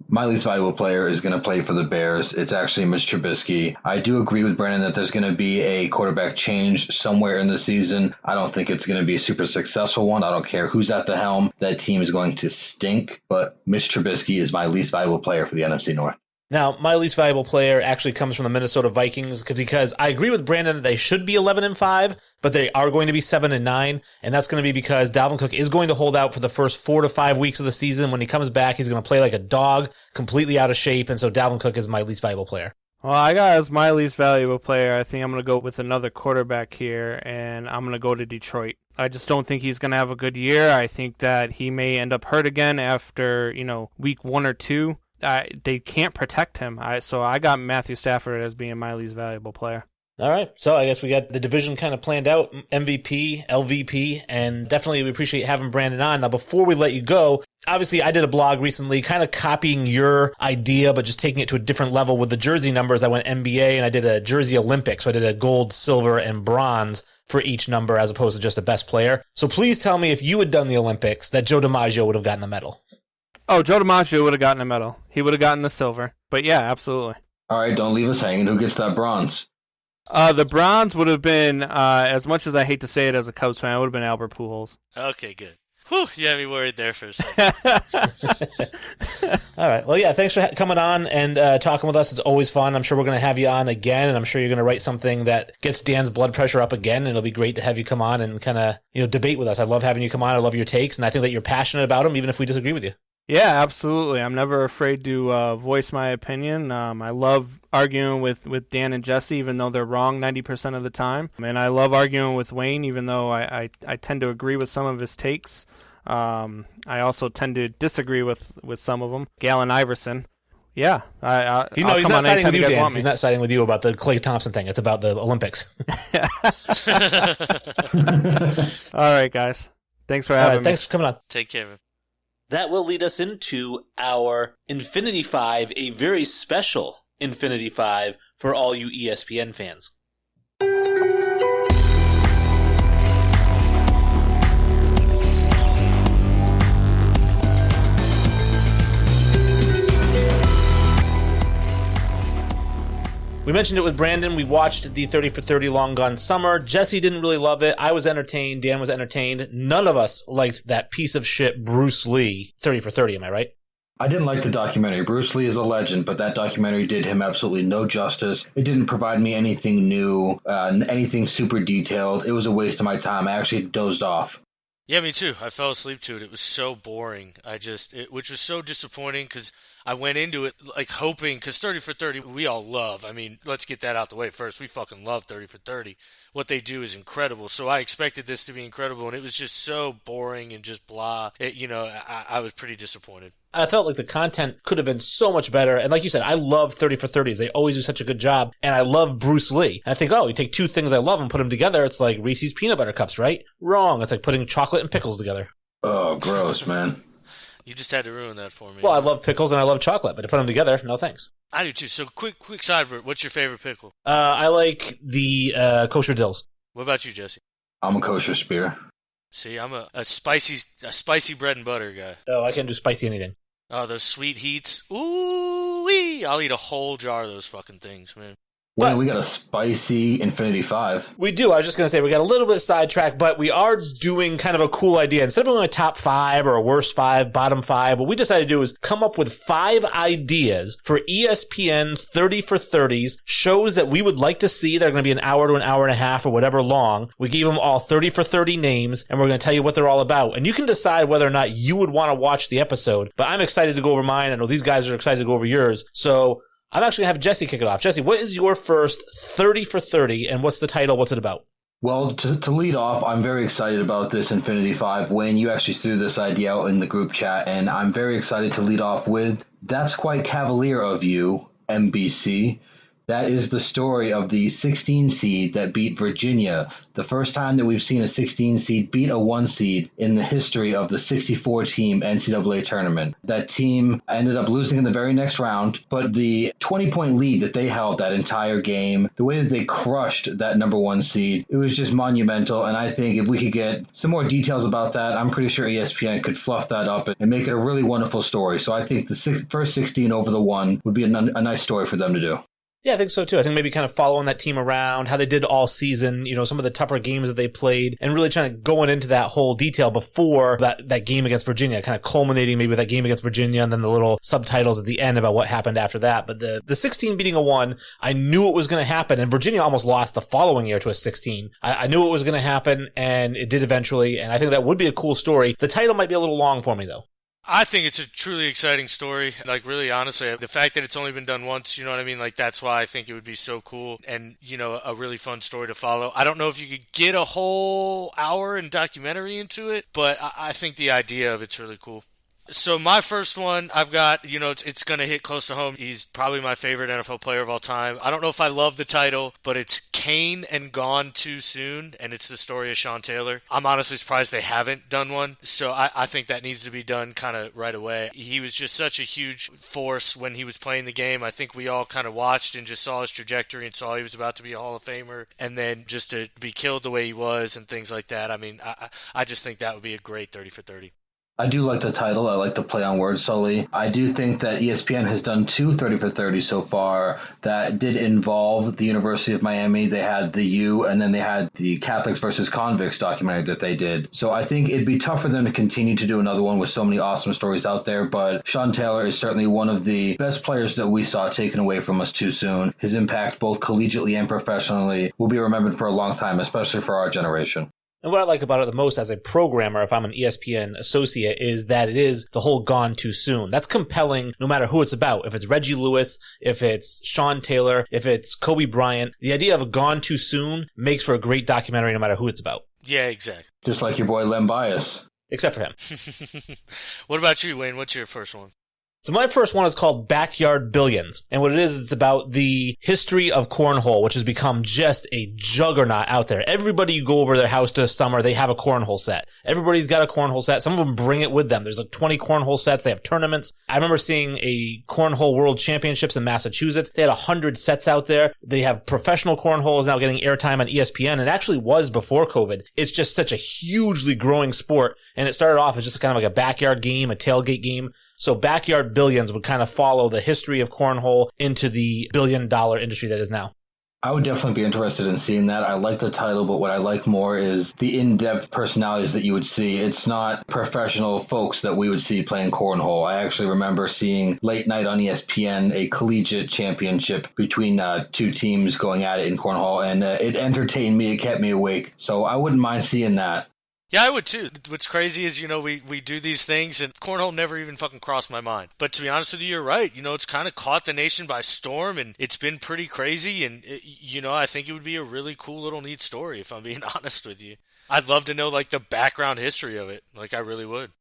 Speaker 5: My least valuable player is going to play for the Bears. It's actually Mitch Trubisky. I do agree with Brandon that there's going to be a quarterback change somewhere in the season. I don't think it's going to be a super successful one. I don't care who's at the helm. That team is going to stink. But Mitch Trubisky is my least valuable player for the NFC North.
Speaker 4: Now, my least valuable player actually comes from the Minnesota Vikings because I agree with Brandon that they should be 11-5, but they are going to be 7-9, and that's going to be because Dalvin Cook is going to hold out for the first 4 to 5 weeks of the season. When he comes back, he's going to play like a dog, completely out of shape, and so Dalvin Cook is my least valuable player.
Speaker 7: Well, I got as my least valuable player, I think I'm going to go with another quarterback here, and I'm going to go to Detroit. I just don't think he's going to have a good year. I think that he may end up hurt again after, week 1 or 2. They can't protect him. So I got Matthew Stafford as being my least valuable player.
Speaker 4: All right. So I guess we got the division kind of planned out, MVP, LVP, and definitely we appreciate having Brandon on. Now, before we let you go, obviously I did a blog recently kind of copying your idea, but just taking it to a different level with the jersey numbers. I went NBA and I did a jersey Olympics. So I did a gold, silver, and bronze for each number as opposed to just the best player. So please tell me if you had done the Olympics that Joe DiMaggio would have gotten a medal.
Speaker 7: Oh, Joe DiMaggio would have gotten a medal. He would have gotten the silver. But yeah, absolutely.
Speaker 5: All right, don't leave us hanging. Who gets that bronze?
Speaker 7: The bronze would have been, as much as I hate to say it as a Cubs fan, it would have been Albert Pujols.
Speaker 6: Okay, good. Whew, you had me worried there for a second.
Speaker 4: All right. Well, yeah, thanks for coming on and talking with us. It's always fun. I'm sure we're going to have you on again, and I'm sure you're going to write something that gets Dan's blood pressure up again, and it'll be great to have you come on and kind of debate with us. I love having you come on. I love your takes, and I think that you're passionate about them, even if we disagree with you.
Speaker 7: Yeah, absolutely. I'm never afraid to voice my opinion. I love arguing with Dan and Jesse, even though they're wrong 90% of the time. And I love arguing with Wayne, even though I tend to agree with some of his takes. I also tend to disagree with some of them. Galen Iverson. Yeah.
Speaker 4: He's not siding with you, Dan. He's not siding with you about the Klay Thompson thing. It's about the Olympics.
Speaker 7: All right, guys. Thanks for having me.
Speaker 4: Thanks for coming on.
Speaker 6: Take care, man.
Speaker 4: That will lead us into our Infinity 5, a very special Infinity 5 for all you ESPN fans. We mentioned it with Brandon. We watched the 30 for 30 Long Gone Summer. Jesse didn't really love it. I was entertained. Dan was entertained. None of us liked that piece of shit Bruce Lee 30 for 30. Am I right?
Speaker 5: I didn't like the documentary. Bruce Lee is a legend, but that documentary did him absolutely no justice. It didn't provide me anything new, anything super detailed. It was a waste of my time. I actually dozed off.
Speaker 6: Yeah, me too. I fell asleep to it. It was so boring. Which was so disappointing because I went into it like hoping, because 30 for 30 we all love. I mean, let's get that out the way first. We fucking love 30 for 30. What they do is incredible. So I expected this to be incredible, and it was just so boring and just blah. I was pretty disappointed.
Speaker 4: I felt like the content could have been so much better. And like you said, I love 30 for 30s. They always do such a good job. And I love Bruce Lee. And I think, you take two things I love and put them together. It's like Reese's peanut butter cups, right? Wrong. It's like putting chocolate and pickles together.
Speaker 5: Oh, gross, man.
Speaker 6: You just had to ruin that for me.
Speaker 4: Well, I love pickles and I love chocolate, but to put them together, no thanks.
Speaker 6: I do too. So quick sidebar. What's your favorite pickle?
Speaker 4: I like the kosher dills.
Speaker 6: What about you, Jesse?
Speaker 5: I'm a kosher spear.
Speaker 6: See, I'm a spicy bread and butter guy.
Speaker 4: Oh, I can't do spicy anything.
Speaker 6: Oh, those sweet heats. Ooh-wee. I'll eat a whole jar of those fucking things, man.
Speaker 5: Well, we got a spicy Infinity 5.
Speaker 4: We do. I was just going to say we got a little bit sidetracked, but we are doing kind of a cool idea. Instead of doing a top 5 or a worst 5, bottom 5, what we decided to do is come up with 5 ideas for ESPN's 30 for 30s, shows that we would like to see that are going to be an hour to an hour and a half or whatever long. We gave them all 30 for 30 names, and we're going to tell you what they're all about. And you can decide whether or not you would want to watch the episode, but I'm excited to go over mine. I know these guys are excited to go over yours. So I'm actually going to have Jesse kick it off. Jesse, what is your first 30 for 30, and what's the title? What's it about?
Speaker 5: Well, to lead off, I'm very excited about this Infinity 5. Wayne, you actually threw this idea out in the group chat, and I'm very excited to lead off with, that's quite cavalier of you, MBC. That is the story of the 16 seed that beat Virginia. The first time that we've seen a 16 seed beat a 1 seed in the history of the 64-team NCAA tournament. That team ended up losing in the very next round, but the 20-point lead that they held that entire game, the way that they crushed that number 1 seed, it was just monumental. And I think if we could get some more details about that, I'm pretty sure ESPN could fluff that up and make it a really wonderful story. So I think the first 16 over the 1 would be a nice story for them to do.
Speaker 4: Yeah, I think so too. I think maybe kind of following that team around, how they did all season, some of the tougher games that they played, and really trying to going into that whole detail before that game against Virginia, kind of culminating maybe with that game against Virginia and then the little subtitles at the end about what happened after that. But the 16 beating a 1, I knew it was going to happen, and Virginia almost lost the following year to a 16. I knew it was going to happen, and it did eventually, and I think that would be a cool story. The title might be a little long for me, though.
Speaker 6: I think it's a truly exciting story. Like, really, honestly, the fact that it's only been done once, you know what I mean? Like, that's why I think it would be so cool and, a really fun story to follow. I don't know if you could get a whole hour and documentary into it, but I think the idea of it's really cool. So my first one, I've got, it's going to hit close to home. He's probably my favorite NFL player of all time. I don't know if I love the title, but it's Kane and Gone Too Soon, and it's the story of Sean Taylor. I'm honestly surprised they haven't done one, so I think that needs to be done kind of right away. He was just such a huge force when he was playing the game. I think we all kind of watched and just saw his trajectory and saw he was about to be a Hall of Famer, and then just to be killed the way he was and things like that. I mean, I just think that would be a great 30 for 30.
Speaker 5: I do like the title. I like to play on words, Sully. I do think that ESPN has done 2 30 for 30 so far that did involve the University of Miami. They had the U, and then they had the Catholics versus Convicts documentary that they did. So I think it'd be tough for them to continue to do another one with so many awesome stories out there, but Sean Taylor is certainly one of the best players that we saw taken away from us too soon. His impact, both collegiately and professionally, will be remembered for a long time, especially for our generation.
Speaker 4: And what I like about it the most as a programmer, if I'm an ESPN associate, is that it is the whole Gone Too Soon. That's compelling no matter who it's about. If it's Reggie Lewis, if it's Sean Taylor, if it's Kobe Bryant, the idea of Gone Too Soon makes for a great documentary no matter who it's about.
Speaker 6: Yeah, exactly.
Speaker 5: Just like your boy Len Bias.
Speaker 4: Except for him.
Speaker 6: What about you, Wayne? What's your first one?
Speaker 4: So my first one is called Backyard Billions. And what it is, it's about the history of cornhole, which has become just a juggernaut out there. Everybody you go over their house this summer, they have a cornhole set. Everybody's got a cornhole set. Some of them bring it with them. There's like 20 cornhole sets. They have tournaments. I remember seeing a cornhole world championships in Massachusetts. They had 100 sets out there. They have professional cornholes now getting airtime on ESPN. It actually was before COVID. It's just such a hugely growing sport. And it started off as just kind of like a backyard game, a tailgate game. So Backyard Billions would kind of follow the history of cornhole into the billion-dollar industry that is now.
Speaker 5: I would definitely be interested in seeing that. I like the title, but what I like more is the in-depth personalities that you would see. It's not professional folks that we would see playing cornhole. I actually remember seeing late night on ESPN a collegiate championship between 2 teams going at it in cornhole, and it entertained me. It kept me awake. So I wouldn't mind seeing that.
Speaker 6: Yeah, I would too. What's crazy is, we do these things and cornhole never even fucking crossed my mind. But to be honest with you, you're right. It's kind of caught the nation by storm and it's been pretty crazy. And, I think it would be a really cool little neat story if I'm being honest with you. I'd love to know the background history of it. I really would.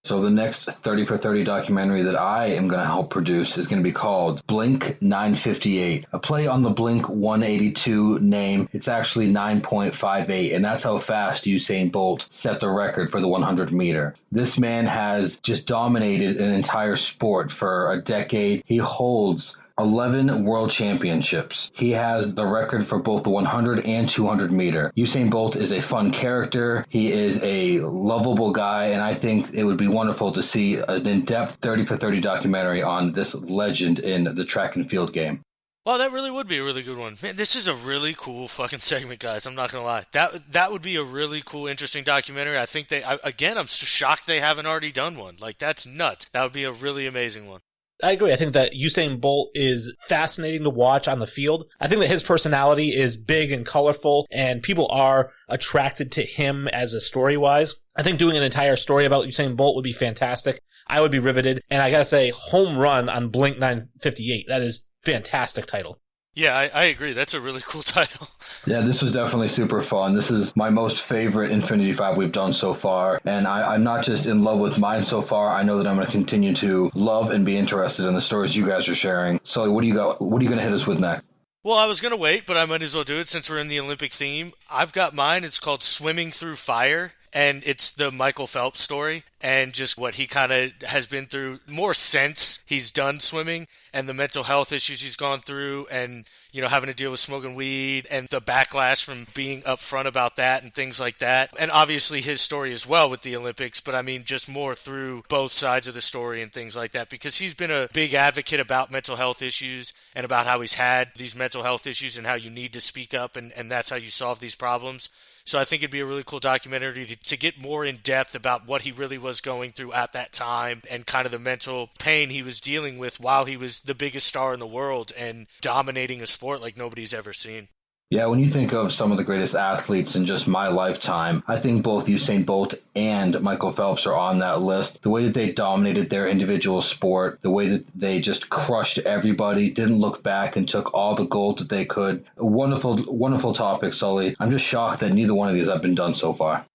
Speaker 5: So the next 30 for 30 documentary that I am going to help produce is going to be called Blink 958, a play on the Blink 182 name. It's actually 9.58, and that's how fast Usain Bolt set the record for the 100 meter. This man has just dominated an entire sport for a decade. He holds 11 world championships. He has the record for both the 100 and 200 meter. Usain Bolt is a fun character. He is a lovable guy, and I think it would be wonderful to see an in-depth 30 for 30 documentary on this legend in the track and field game.
Speaker 6: Well, that really would be a really good one. Man, this is a really cool fucking segment, guys. I'm not going to lie. That would be a really cool, interesting documentary. I think I'm shocked they haven't already done one. That's nuts. That would be a really amazing one.
Speaker 4: I agree. I think that Usain Bolt is fascinating to watch on the field. I think that his personality is big and colorful, and people are attracted to him as a story-wise. I think doing an entire story about Usain Bolt would be fantastic. I would be riveted. And I gotta say, home run on Blink 958. That is fantastic title.
Speaker 6: Yeah, I agree. That's a really cool title.
Speaker 5: Yeah, this was definitely super fun. This is my most favorite Infinity 5 we've done so far. And I'm not just in love with mine so far. I know that I'm going to continue to love and be interested in the stories you guys are sharing. So what do you got? What are you going to hit us with next?
Speaker 6: Well, I was going to wait, but I might as well do it since we're in the Olympic theme. I've got mine. It's called Swimming Through Fire, and it's the Michael Phelps story and just what he kind of has been through more since he's done swimming and the mental health issues he's gone through and, having to deal with smoking weed and the backlash from being upfront about that and things like that. And obviously his story as well with the Olympics, but I mean just more through both sides of the story and things like that because he's been a big advocate about mental health issues and about how he's had these mental health issues and how you need to speak up and that's how you solve these problems. So I think it'd be a really cool documentary to get more in depth about what he really was going through at that time and kind of the mental pain he was dealing with while he was the biggest star in the world and dominating a sport like nobody's ever seen.
Speaker 5: Yeah, when you think of some of the greatest athletes in just my lifetime, I think both Usain Bolt and Michael Phelps are on that list. The way that they dominated their individual sport, the way that they just crushed everybody, didn't look back and took all the gold that they could. A wonderful, wonderful topic, Sully. I'm just shocked that neither one of these have been done so far.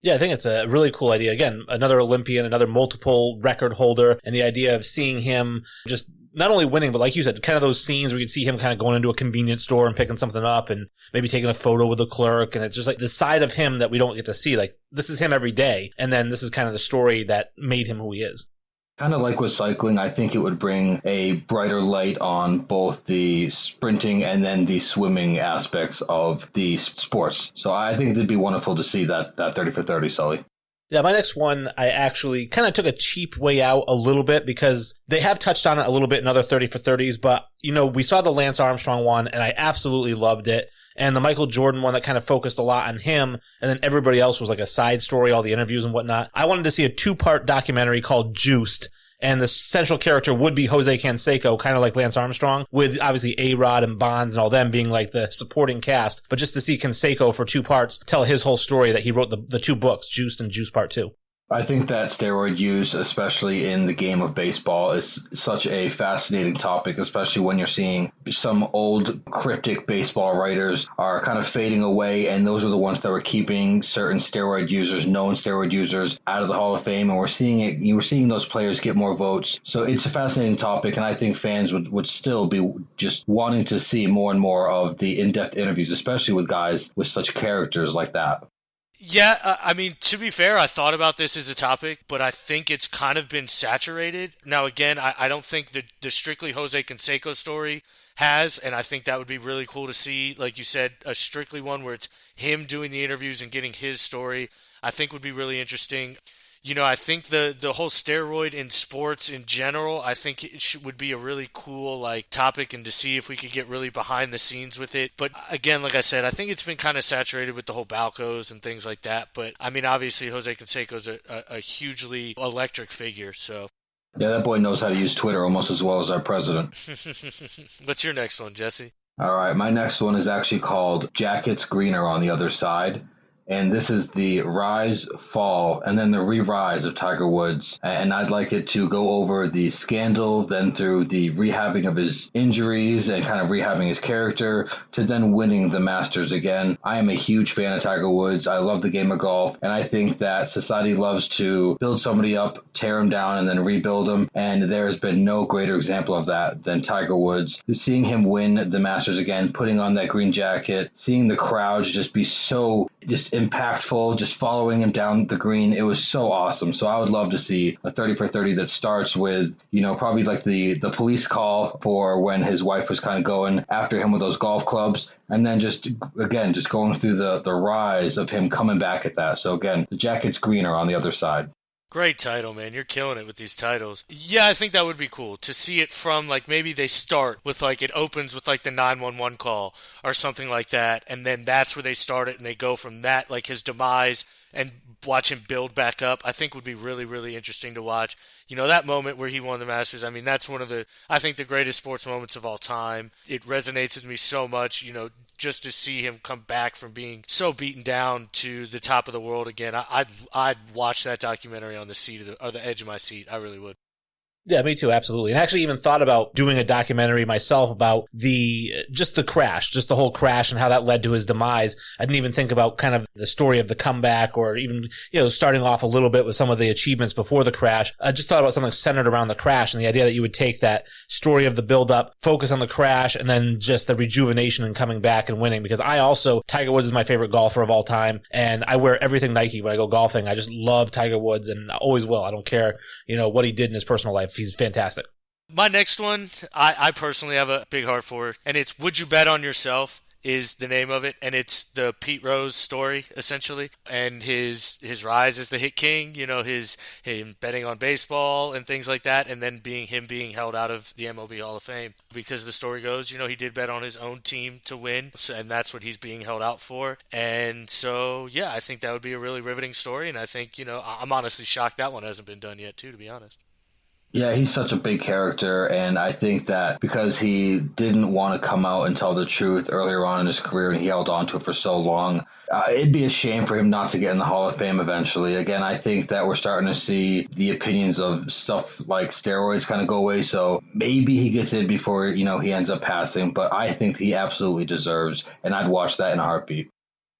Speaker 4: Yeah, I think it's a really cool idea. Again, another Olympian, another multiple record holder, and the idea of seeing him just not only winning, but like you said, kind of those scenes where you could see him kind of going into a convenience store and picking something up and maybe taking a photo with a clerk. And it's just like the side of him that we don't get to see. Like, this is him every day. And then this is kind of the story that made him who he is.
Speaker 5: Kind of like with cycling, I think it would bring a brighter light on both the sprinting and then the swimming aspects of the sports. So I think it'd be wonderful to see that 30 for 30, Sully.
Speaker 4: Yeah, my next one, I actually kind of took a cheap way out a little bit because they have touched on it a little bit in other 30 for 30s, but, we saw the Lance Armstrong one and I absolutely loved it. And the Michael Jordan one that kind of focused a lot on him and then everybody else was like a side story, all the interviews and whatnot. I wanted to see a 2-part documentary called Juiced. And the central character would be Jose Canseco, kind of like Lance Armstrong, with obviously A-Rod and Bonds and all them being like the supporting cast. But just to see Canseco for 2 parts tell his whole story that he wrote the 2 books, Juiced and Juice Part 2.
Speaker 5: I think that steroid use, especially in the game of baseball, is such a fascinating topic, especially when you're seeing some old cryptic baseball writers are kind of fading away, and those are the ones that were keeping certain steroid users, known steroid users, out of the Hall of Fame, and we're seeing those players get more votes. So it's a fascinating topic, and I think fans would still be just wanting to see more and more of the in-depth interviews, especially with guys with such characters like that.
Speaker 6: Yeah, I mean, to be fair, I thought about this as a topic, but I think it's kind of been saturated. Now, again, I don't think the strictly Jose Canseco story has, and I think that would be really cool to see, like you said, a strictly one where it's him doing the interviews and getting his story, I think would be really interesting. I think the whole steroid in sports in general, I think it would be a really cool topic and to see if we could get really behind the scenes with it. But again, like I said, I think it's been kind of saturated with the whole Balcos and things like that. But I mean, obviously Jose Canseco's a hugely electric figure. So
Speaker 5: yeah, that boy knows how to use Twitter almost as well as our president.
Speaker 6: What's your next one, Jesse?
Speaker 5: All right, my next one is actually called Jackets Greener on the Other Side. And this is the rise, fall, and then the re-rise of Tiger Woods. And I'd like it to go over the scandal, then through the rehabbing of his injuries and kind of rehabbing his character, to then winning the Masters again. I am a huge fan of Tiger Woods. I love the game of golf. And I think that society loves to build somebody up, tear him down, and then rebuild him. And there has been no greater example of that than Tiger Woods. Seeing him win the Masters again, putting on that green jacket, seeing the crowds just be so impactful, just following him down the green. It was so awesome. So I would love to see a 30 for 30 that starts with, probably like the police call for when his wife was kind of going after him with those golf clubs. And then just going through the rise of him coming back at that. So again, the jacket's greener on the other side.
Speaker 6: Great title, man. You're killing it with these titles. Yeah, I think that would be cool to see it from maybe they start with it opens with the 911 call or something like that. And then that's where they start it and they go from that, his demise and watch him build back up. I think would be really, really interesting to watch. That moment where he won the Masters, I mean, that's one of the greatest sports moments of all time. It resonates with me so much, just to see him come back from being so beaten down to the top of the world again. I'd watch that documentary on the seat or the edge of my seat. I really would.
Speaker 4: Yeah, me too, absolutely. And I actually even thought about doing a documentary myself about the crash, just the whole crash and how that led to his demise. I didn't even think about kind of the story of the comeback or even, starting off a little bit with some of the achievements before the crash. I just thought about something centered around the crash and the idea that you would take that story of the build-up, focus on the crash, and then just the rejuvenation and coming back and winning. Because Tiger Woods is my favorite golfer of all time, and I wear everything Nike when I go golfing. I just love Tiger Woods and I always will. I don't care, what he did in his personal life. He's fantastic.
Speaker 6: My next one, I personally have a big heart for, and it's Would You Bet on Yourself is the name of it, and it's the Pete Rose story, essentially, and his rise as the hit king, him betting on baseball and things like that, and then being held out of the MLB Hall of Fame. Because the story goes, he did bet on his own team to win, and that's what he's being held out for. And so, yeah, I think that would be a really riveting story, and I think, I'm honestly shocked that one hasn't been done yet, too, to be honest.
Speaker 5: Yeah, he's such a big character, and I think that because he didn't want to come out and tell the truth earlier on in his career and he held on to it for so long, it'd be a shame for him not to get in the Hall of Fame eventually. Again, I think that we're starting to see the opinions of stuff like steroids kind of go away, so maybe he gets in before, he ends up passing, but I think he absolutely deserves, and I'd watch that in a heartbeat.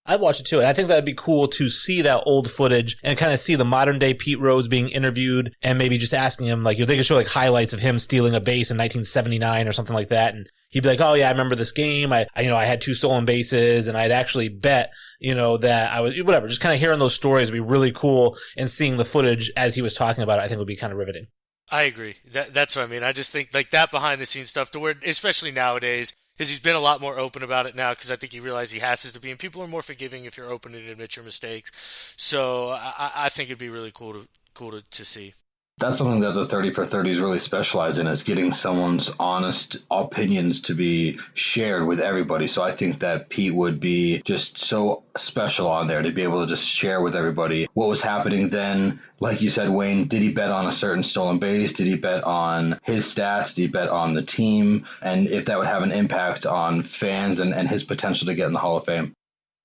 Speaker 4: I'd watch it too. And I think that'd be cool to see that old footage and kind of see the modern day Pete Rose being interviewed and maybe just asking him, they could show highlights of him stealing a base in 1979 or something like that. And he'd be like, oh yeah, I remember this game. I had 2 stolen bases and I'd actually bet, that I was, whatever. Just kind of hearing those stories would be really cool, and seeing the footage as he was talking about it, I think would be kind of riveting.
Speaker 6: I agree. That's what I mean. I just think that behind the scenes stuff to where, especially nowadays, because he's been a lot more open about it now, because I think he realized he has to be, and people are more forgiving if you're open and admit your mistakes. So I think it'd be really cool to see.
Speaker 5: That's something that the 30 for 30s really specialize in, is getting someone's honest opinions to be shared with everybody. So I think that Pete would be just so special on there to be able to just share with everybody what was happening then. Like you said, Wayne, did he bet on a certain stolen base? Did he bet on his stats? Did he bet on the team? And if that would have an impact on fans and his potential to get in the Hall of Fame.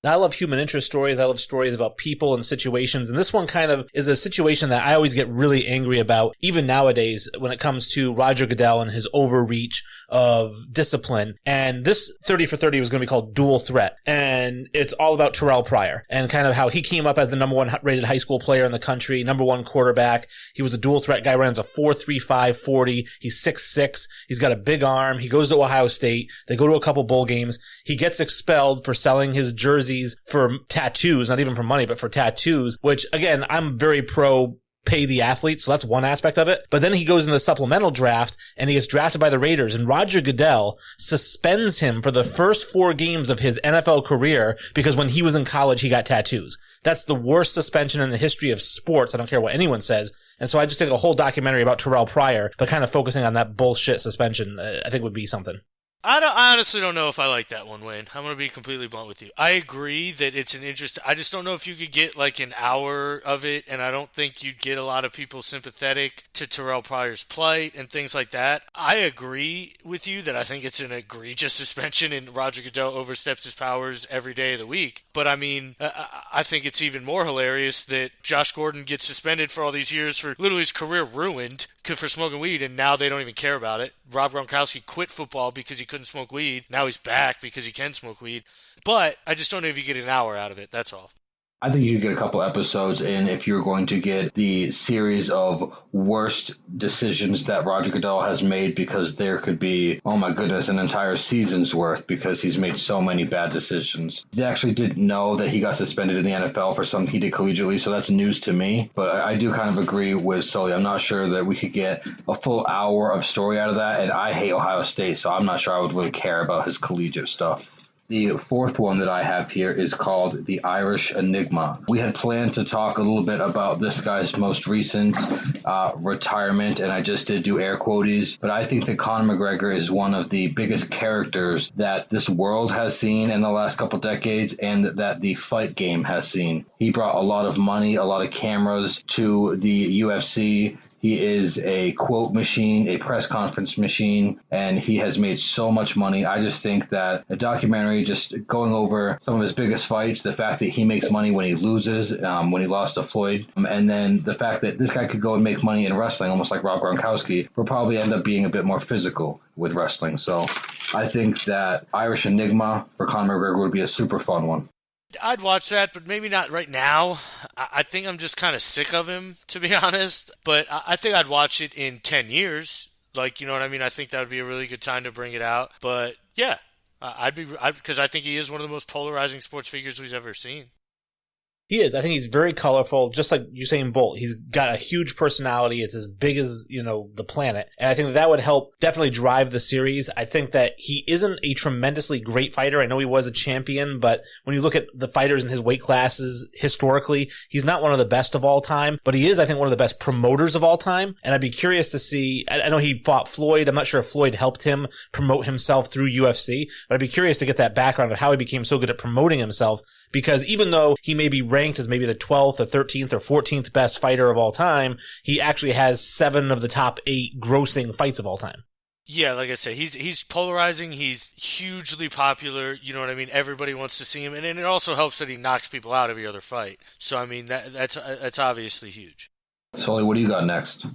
Speaker 4: Now, I love human interest stories. I love stories about people and situations. And this one kind of is a situation that I always get really angry about, even nowadays, when it comes to Roger Goodell and his overreach of discipline. And this 30 for 30 was going to be called Dual Threat. And it's all about Terrell Pryor and kind of how he came up as the number 1 rated high school player in the country, number 1 quarterback. He was a dual threat guy, runs a 4.35 40. He's 6'6". He's got a big arm. He goes to Ohio State. They go to a couple bowl games. He gets expelled for selling his jerseys for tattoos, not even for money, but for tattoos, which again, I'm very pro pay the athlete. So that's one aspect of it. But then he goes in the supplemental draft and he gets drafted by the Raiders, and Roger Goodell suspends him for the first 4 games of his NFL career because when he was in college, he got tattoos. That's the worst suspension in the history of sports. I don't care what anyone says. And so I just think a whole documentary about Terrell Pryor, but kind of focusing on that bullshit suspension, I think would be something.
Speaker 6: I honestly don't know if I like that one, Wayne. I'm going to be completely blunt with you. I agree that it's an interest. I just don't know if you could get an hour of it, and I don't think you'd get a lot of people sympathetic to Terrell Pryor's plight and things like that. I agree with you that I think it's an egregious suspension, and Roger Goodell oversteps his powers every day of the week. But I mean, I think it's even more hilarious that Josh Gordon gets suspended for all these years for literally his career ruined for smoking weed, and now they don't even care about it. Rob Gronkowski quit football because he couldn't smoke weed. Now he's back because he can smoke weed. But I just don't know if you get an hour out of it. That's all.
Speaker 5: I think you could get a couple episodes in if you're going to get the series of worst decisions that Roger Goodell has made, because there could be, oh my goodness, an entire season's worth because he's made so many bad decisions. I actually didn't know that he got suspended in the NFL for something he did collegiately, so that's news to me. But I do kind of agree with Sully. I'm not sure that we could get a full hour of story out of that, and I hate Ohio State, so I'm not sure I would really care about his collegiate stuff. The fourth one that I have here is called The Irish Enigma. We had planned to talk a little bit about this guy's most recent retirement, and I just did do air quotes, but I think that Conor McGregor is one of the biggest characters that this world has seen in the last couple decades, and that the fight game has seen. He brought a lot of money, a lot of cameras to the UFC. He is a quote machine, a press conference machine, and he has made so much money. I just think that a documentary just going over some of his biggest fights, the fact that he makes money when he loses, when he lost to Floyd, and then the fact that this guy could go and make money in wrestling, almost like Rob Gronkowski, will probably end up being a bit more physical with wrestling. So I think that Irish Enigma for Conor McGregor would be a super fun one.
Speaker 6: I'd watch that, but maybe not right now. I think I'm just kind of sick of him, to be honest. But I think I'd watch it in 10 years. Like, you know what I mean? I think that would be a really good time to bring it out. But yeah, because I think he is one of the most polarizing sports figures we've ever seen.
Speaker 4: He is. I think he's very colorful, just like Usain Bolt. He's got a huge personality. It's as big as, the planet. And I think that would help definitely drive the series. I think that he isn't a tremendously great fighter. I know he was a champion, but when you look at the fighters in his weight classes historically, he's not one of the best of all time, but he is, I think, one of the best promoters of all time. And I'd be curious to see, I know he fought Floyd. I'm not sure if Floyd helped him promote himself through UFC, but I'd be curious to get that background of how he became so good at promoting himself. Because even though he may be ranked as maybe the 12th or 13th or 14th best fighter of all time, he actually has 7 of the top 8 grossing fights of all time.
Speaker 6: Yeah, like I said, he's polarizing. He's hugely popular. You know what I mean? Everybody wants to see him, and it also helps that he knocks people out every other fight. So I mean, that's obviously huge.
Speaker 5: Sully, what do you got next?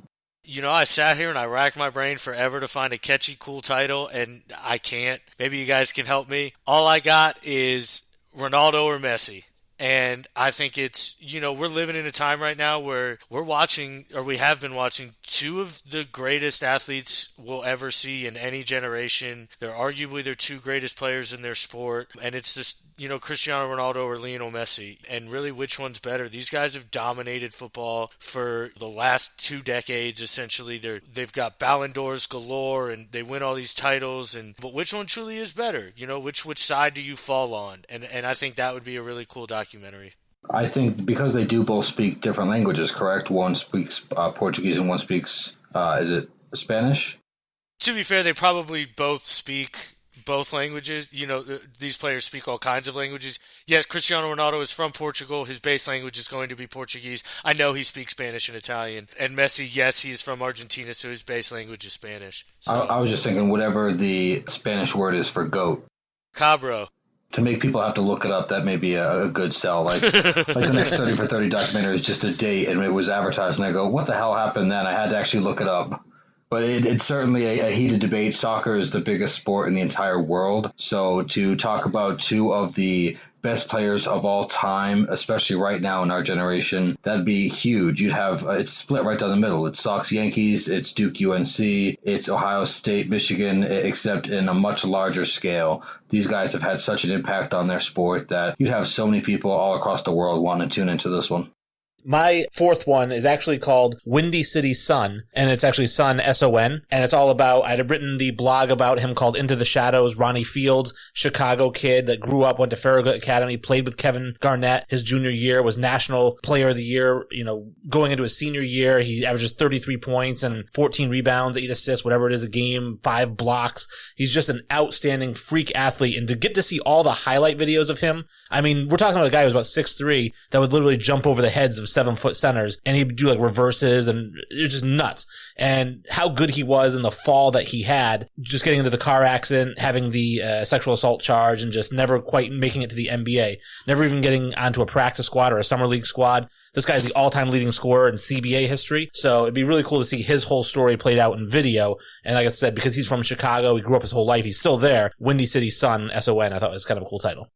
Speaker 6: I sat here and I racked my brain forever to find a catchy, cool title, and I can't. Maybe you guys can help me. All I got is Ronaldo or Messi. And I think it's, we're living in a time right now where we're watching, or we have been watching, 2 of the greatest athletes we'll ever see in any generation. They're arguably their 2 greatest players in their sport. And it's just, Cristiano Ronaldo or Lionel Messi. And really, which one's better? These guys have dominated football for the last 2 decades, essentially. They've got Ballon d'Ors galore, and they win all these titles. But which one truly is better? Which side do you fall on? And I think that would be a really cool documentary.
Speaker 5: I think because they do both speak different languages, correct? One speaks Portuguese and one speaks, is it Spanish?
Speaker 6: To be fair, they probably both speak both languages. These players speak all kinds of languages. Yes, Cristiano Ronaldo is from Portugal. His base language is going to be Portuguese. I know he speaks Spanish and Italian. And Messi, yes, he's from Argentina, so his base language is Spanish. So,
Speaker 5: I was just thinking whatever the Spanish word is for goat.
Speaker 6: Cabro.
Speaker 5: To make people have to look it up, that may be a good sell. Like the next 30 for 30 documentary is just a date, and it was advertised, and I go, what the hell happened then? I had to actually look it up. But it's certainly a heated debate. Soccer is the biggest sport in the entire world. So to talk about 2 of the best players of all time, especially right now in our generation, that'd be huge. You'd have, it's split right down the middle. It's Sox Yankees, it's Duke UNC, it's Ohio State Michigan, except in a much larger scale. These guys have had such an impact on their sport that you'd have so many people all across the world wanting to tune into this one.
Speaker 4: My 4th one is actually called Windy City Sun, and it's actually Sun, S-O-N, and it's all about, I had written the blog about him called Into the Shadows. Ronnie Fields, Chicago kid that grew up, went to Farragut Academy, played with Kevin Garnett his junior year, was National Player of the Year, going into his senior year. He averages 33 points and 14 rebounds, 8 assists, whatever it is a game, 5 blocks. He's just an outstanding freak athlete, and to get to see all the highlight videos of him, I mean, we're talking about a guy who's about 6'3", that would literally jump over the heads of 7-foot centers, and he'd do like reverses, and it was just nuts. And how good he was in the fall that he had, just getting into the car accident, having the sexual assault charge, and just never quite making it to the NBA, never even getting onto a practice squad or a summer league squad. This guy's the all-time leading scorer in CBA history, so it'd be really cool to see his whole story played out in video. And like I said, because he's from Chicago, he grew up his whole life, he's still there. Windy City Sun, S-O-N, I thought was kind of a cool title.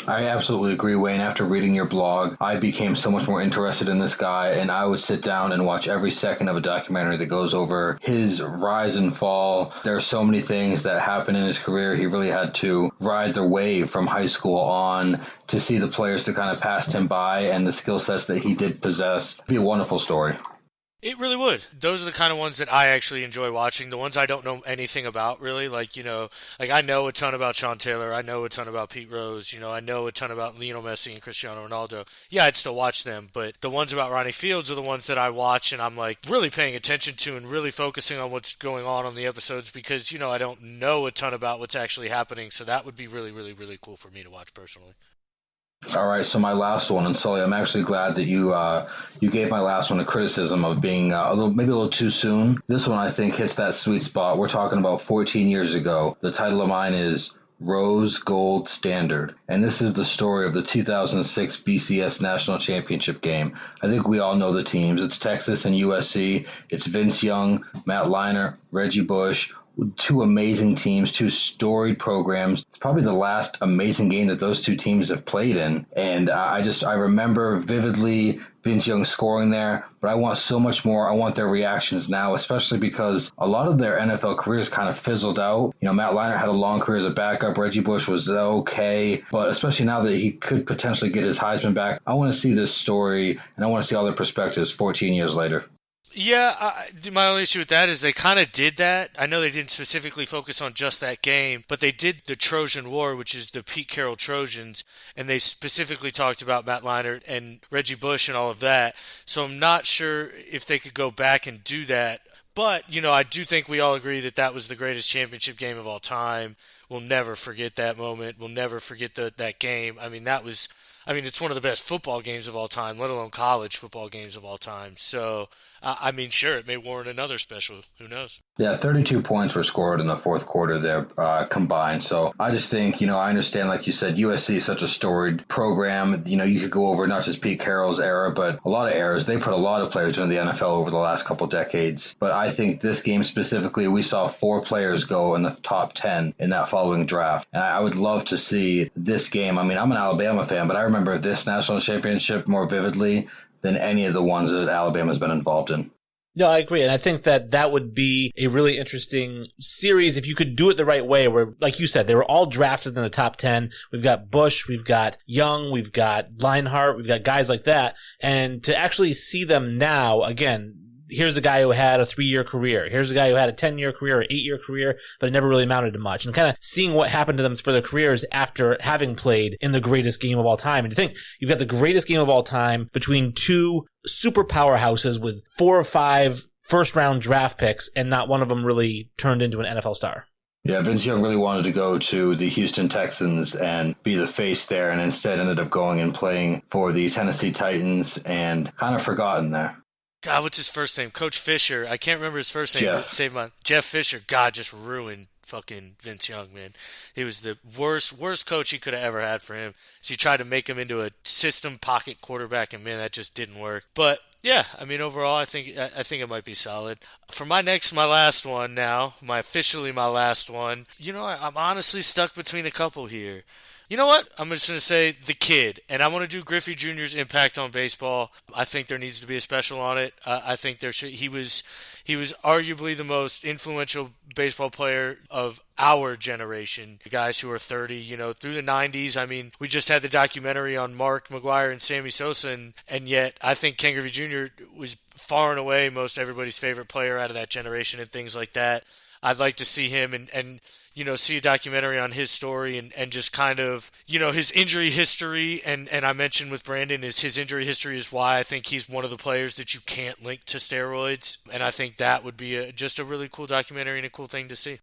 Speaker 5: I absolutely agree, Wayne. After reading your blog, I became so much more interested in this guy, and I would sit down and watch every second of a documentary that goes over his rise and fall. There are so many things that happen in his career. He really had to ride the wave from high school on to see the players that kind of passed him by and the skill sets that he did possess. It'd be a wonderful story.
Speaker 6: It really would. Those are the kind of ones that I actually enjoy watching. The ones I don't know anything about, really. Like I know a ton about Sean Taylor. I know a ton about Pete Rose. I know a ton about Lionel Messi and Cristiano Ronaldo. Yeah, I'd still watch them. But the ones about Ronnie Fields are the ones that I watch and I'm like really paying attention to and really focusing on what's going on the episodes because, I don't know a ton about what's actually happening. So that would be really, really, really cool for me to watch personally.
Speaker 5: All right, so my last one, and Sully, I'm actually glad that you gave my last one a criticism of being maybe a little too soon. This one I think hits that sweet spot. We're talking about 14 years ago. The title of mine is Rose Gold Standard, and this is the story of the 2006 BCS National Championship game. I think we all know the teams. It's Texas and USC. It's Vince Young, Matt Leinart, Reggie Bush. Two amazing teams, two storied programs. It's probably the last amazing game that those two teams have played in. And I remember vividly Vince Young scoring there, but I want so much more. I want their reactions now, especially because a lot of their NFL careers kind of fizzled out. You know, Matt Leinart had a long career as a backup. Reggie Bush was okay, but especially now that he could potentially get his Heisman back, I want to see this story, and I want to see all their perspectives 14 years later.
Speaker 6: Yeah, my only issue with that is they kind of did that. I know they didn't specifically focus on just that game, but they did the Trojan War, which is the Pete Carroll Trojans, and they specifically talked about Matt Leinart and Reggie Bush and all of that. So I'm not sure if they could go back and do that. But, you know, I do think we all agree that that was the greatest championship game of all time. We'll never forget that moment. We'll never forget that game. I mean, it's one of the best football games of all time, let alone college football games of all time. So, sure, it may warrant another special. Who knows?
Speaker 5: Yeah, 32 points were scored in the fourth quarter there combined. So I just think, I understand, like you said, USC is such a storied program. You could go over not just Pete Carroll's era, but a lot of eras. They put a lot of players in the NFL over the last couple decades. But I think this game specifically, we saw 4 players go in the top 10 in that following draft. And I would love to see this game. I mean, I'm an Alabama fan, but I remember this national championship more vividly than any of the ones that Alabama's been involved in.
Speaker 4: No, I agree. And I think that would be a really interesting series if you could do it the right way where, like you said, they were all drafted in the top 10. We've got Bush, we've got Young, we've got Leinart, we've got guys like that. And to actually see them now, again, here's a guy who had a 3-year career. Here's a guy who had a 10-year career or 8-year career, but it never really amounted to much. And kind of seeing what happened to them for their careers after having played in the greatest game of all time. And you think you've got the greatest game of all time between two super powerhouses with 4 or 5 first-round draft picks, and not one of them really turned into an NFL star.
Speaker 5: Yeah, Vince Young really wanted to go to the Houston Texans and be the face there, and instead ended up going and playing for the Tennessee Titans and kind of forgotten there.
Speaker 6: God, what's his first name? Coach Fisher. I can't remember his first name. Jeff Fisher. God, just ruined fucking Vince Young, man. He was the worst coach he could have ever had for him. So he tried to make him into a system pocket quarterback, and man, that just didn't work. But yeah, I mean, overall, I think it might be solid. For my last one now, my last one. I'm honestly stuck between a couple here. You know what? I'm just going to say the kid, and I want to do Griffey Jr.'s impact on baseball. I think there needs to be a special on it. I think he was arguably the most influential baseball player of our generation. The guys who are 30, through the 90s. I mean, we just had the documentary on Mark McGwire and Sammy Sosa, and yet I think Ken Griffey Jr. was far and away most everybody's favorite player out of that generation and things like that. I'd like to see him and see a documentary on his story and just kind of, his injury history. And I mentioned with Brandon is his injury history is why I think he's one of the players that you can't link to steroids. And I think that would be just a really cool documentary and a cool thing to see.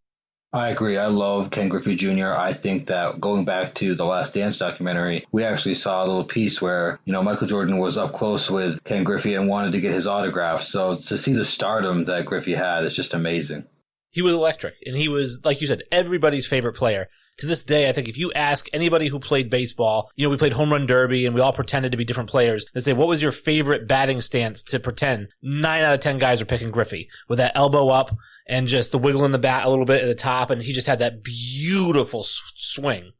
Speaker 5: I agree. I love Ken Griffey Jr. I think that going back to the Last Dance documentary, we actually saw a little piece where, Michael Jordan was up close with Ken Griffey and wanted to get his autograph. So to see the stardom that Griffey had is just amazing.
Speaker 4: He was electric, and he was, like you said, everybody's favorite player. To this day, I think if you ask anybody who played baseball, we played home run derby, and we all pretended to be different players. They say, what was your favorite batting stance to pretend? 9 out of 10 guys are picking Griffey, with that elbow up and just the wiggle in the bat a little bit at the top, and he just had that beautiful swing.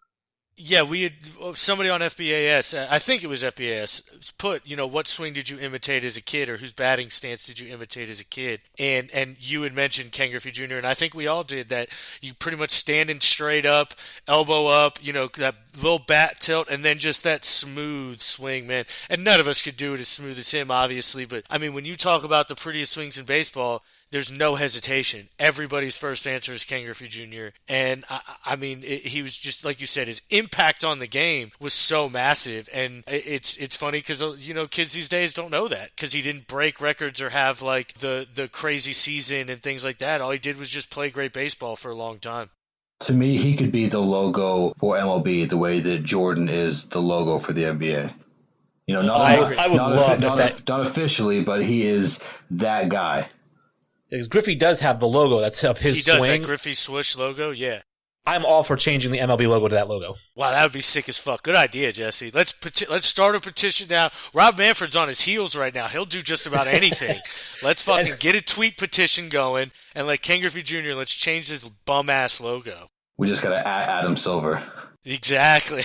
Speaker 6: Yeah, we had somebody on FBAS, I think it was FBAS, put, what swing did you imitate as a kid or whose batting stance did you imitate as a kid? And you had mentioned Ken Griffey Jr., and I think we all did that. You pretty much standing straight up, elbow up, that little bat tilt, and then just that smooth swing, man. And none of us could do it as smooth as him, obviously, but, I mean, when you talk about the prettiest swings in baseball, there's no hesitation. Everybody's first answer is Ken Griffey Jr. And, he was just, like you said, his impact on the game was so massive. And it's funny because, kids these days don't know that because he didn't break records or have, like, the crazy season and things like that. All he did was just play great baseball for a long time.
Speaker 5: To me, he could be the logo for MLB the way that Jordan is the logo for the NBA. You know,
Speaker 4: I would love if that
Speaker 5: not officially, but he is that guy.
Speaker 4: because Griffey does have the logo that's of his
Speaker 6: He does,
Speaker 4: swing.
Speaker 6: that Griffey swoosh logo, yeah.
Speaker 4: I'm all for changing the MLB logo to that logo.
Speaker 6: Wow, that would be sick as fuck. Good idea, Jesse. Let's start a petition now. Rob Manfred's on his heels right now. He'll do just about anything. Let's fucking get a tweet petition going and let Ken Griffey Jr. let's change this bum ass logo.
Speaker 5: We just got to add Adam Silver.
Speaker 6: Exactly.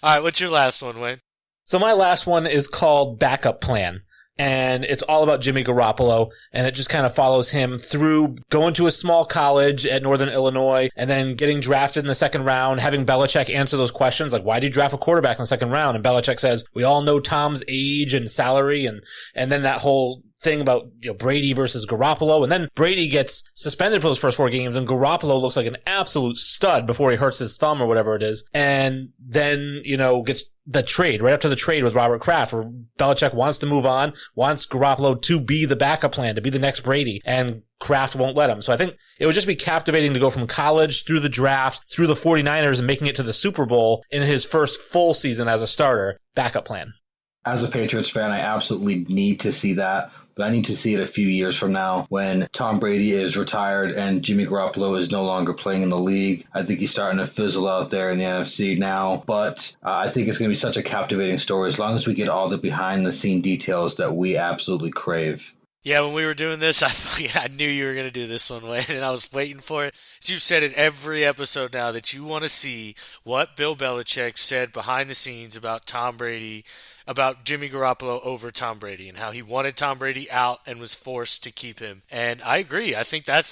Speaker 6: All right, what's your last one, Wayne?
Speaker 4: So my last one is called Backup Plan. And it's all about Jimmy Garoppolo, and it just kind of follows him through going to a small college at Northern Illinois and then getting drafted in the second round, having Belichick answer those questions like, why did you draft a quarterback in the second round? And Belichick says, we all know Tom's age and salary, and then that whole thing about, you know, Brady versus Garoppolo, and then Brady gets suspended for those first 4 games, and Garoppolo looks like an absolute stud before he hurts his thumb or whatever it is, and then, you know, gets the trade, right after the trade with Robert Kraft, where Belichick wants to move on, wants Garoppolo to be the backup plan, to be the next Brady, and Kraft won't let him. So I think it would just be captivating to go from college through the draft, through the 49ers, and making it to the Super Bowl in his first full season as a starter. Backup plan.
Speaker 5: As a Patriots fan, I absolutely need to see that. But I need to see it a few years from now when Tom Brady is retired and Jimmy Garoppolo is no longer playing in the league. I think he's starting to fizzle out there in the NFC now. But I think it's going to be such a captivating story as long as we get all the behind-the-scene details that we absolutely crave.
Speaker 6: Yeah, when we were doing this, I knew you were going to do this one, Wayne, and I was waiting for it. As you've said in every episode now that you want to see what Bill Belichick said behind the scenes about Tom Brady, about Jimmy Garoppolo over Tom Brady, and how he wanted Tom Brady out and was forced to keep him. And I agree. I think that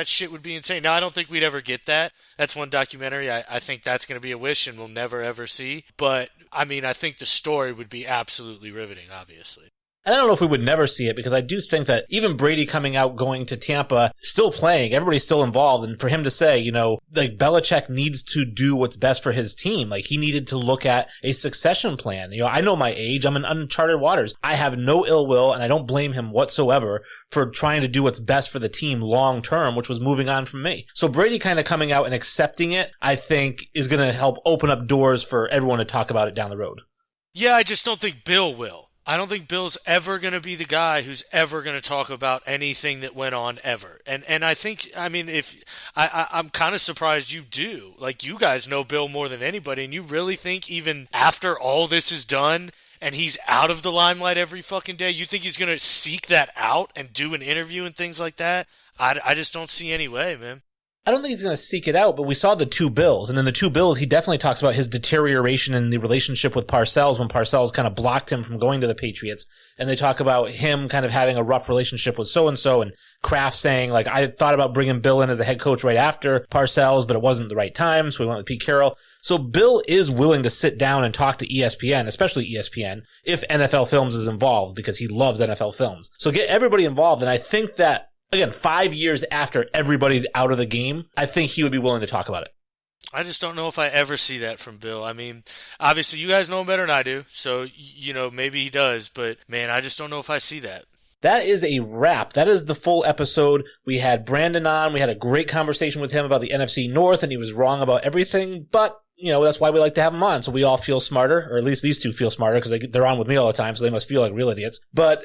Speaker 6: shit would be insane. Now, I don't think we'd ever get that. That's one documentary. I think that's going to be a wish and we'll never, ever see. But, I mean, I think the story would be absolutely riveting, obviously.
Speaker 4: And I don't know if we would never see it, because I do think that even Brady coming out, going to Tampa, still playing, everybody's still involved. And for him to say, you know, like, Belichick needs to do what's best for his team. Like, he needed to look at a succession plan. You know, I know my age. I'm in uncharted waters. I have no ill will, and I don't blame him whatsoever for trying to do what's best for the team long term, which was moving on from me. So Brady kind of coming out and accepting it, I think, is going to help open up doors for everyone to talk about it down the road.
Speaker 6: Yeah, I just don't think Bill will. I don't think Bill's ever going to be the guy who's ever going to talk about anything that went on ever. And I think, I mean, if I'm kind of surprised you do. Like, you guys know Bill more than anybody, and you really think even after all this is done and he's out of the limelight every fucking day, you think he's going to seek that out and do an interview and things like that? I just don't see any way, man.
Speaker 4: I don't think he's going to seek it out, but we saw the 2 bills. And in the 2 bills, he definitely talks about his deterioration in the relationship with Parcells when Parcells kind of blocked him from going to the Patriots. And they talk about him kind of having a rough relationship with so-and-so, and Kraft saying, like, I thought about bringing Bill in as the head coach right after Parcells, but it wasn't the right time, so we went with Pete Carroll. So Bill is willing to sit down and talk to ESPN, especially ESPN, if NFL Films is involved, because he loves NFL Films. So get everybody involved, and I think that, again, 5 years after everybody's out of the game, I think he would be willing to talk about it.
Speaker 6: I just don't know if I ever see that from Bill. I mean, obviously you guys know him better than I do, so, you know, maybe he does, but, man, I just don't know if I see that.
Speaker 4: That is a wrap. That is the full episode. We had Brandon on. We had a great conversation with him about the NFC North, and he was wrong about everything, but, you know, that's why we like to have him on, so we all feel smarter, or at least these two feel smarter, because they're on with me all the time, so they must feel like real idiots. But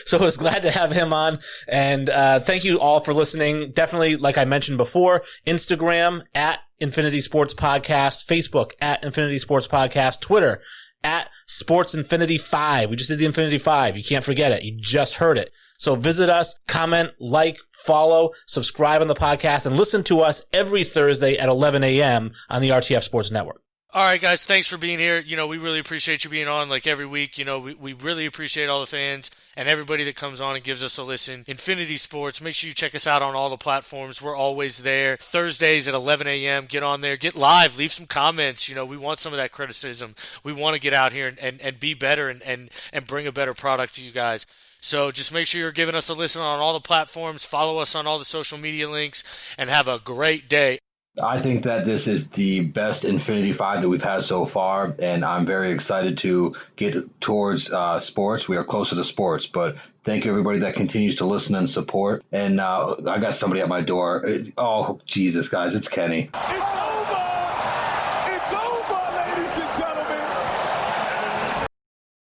Speaker 4: so I was glad to have him on, and thank you all for listening. Definitely, like I mentioned before, Instagram at Infinity Sports Podcast, Facebook at Infinity Sports Podcast, Twitter at Sports Infinity 5. We just did the Infinity 5. You can't forget it. You just heard it. So visit us, comment, like, follow, subscribe on the podcast, and listen to us every Thursday at 11 a.m. on the RTF Sports Network.
Speaker 6: All right, guys, thanks for being here. You know, we really appreciate you being on like every week. You know, we really appreciate all the fans and everybody that comes on and gives us a listen. Infinity Sports, make sure you check us out on all the platforms. We're always there. Thursdays at 11 a.m., get on there, get live, leave some comments. You know, we want some of that criticism. We want to get out here and be better and bring a better product to you guys. So just make sure you're giving us a listen on all the platforms. Follow us on all the social media links and have a great day.
Speaker 5: I think that this is the best Infinity 5 that we've had so far, and I'm very excited to get towards sports. We are closer to sports, but thank you, everybody that continues to listen and support. And I got somebody at my door. Oh, Jesus, guys, it's Kenny.
Speaker 3: It's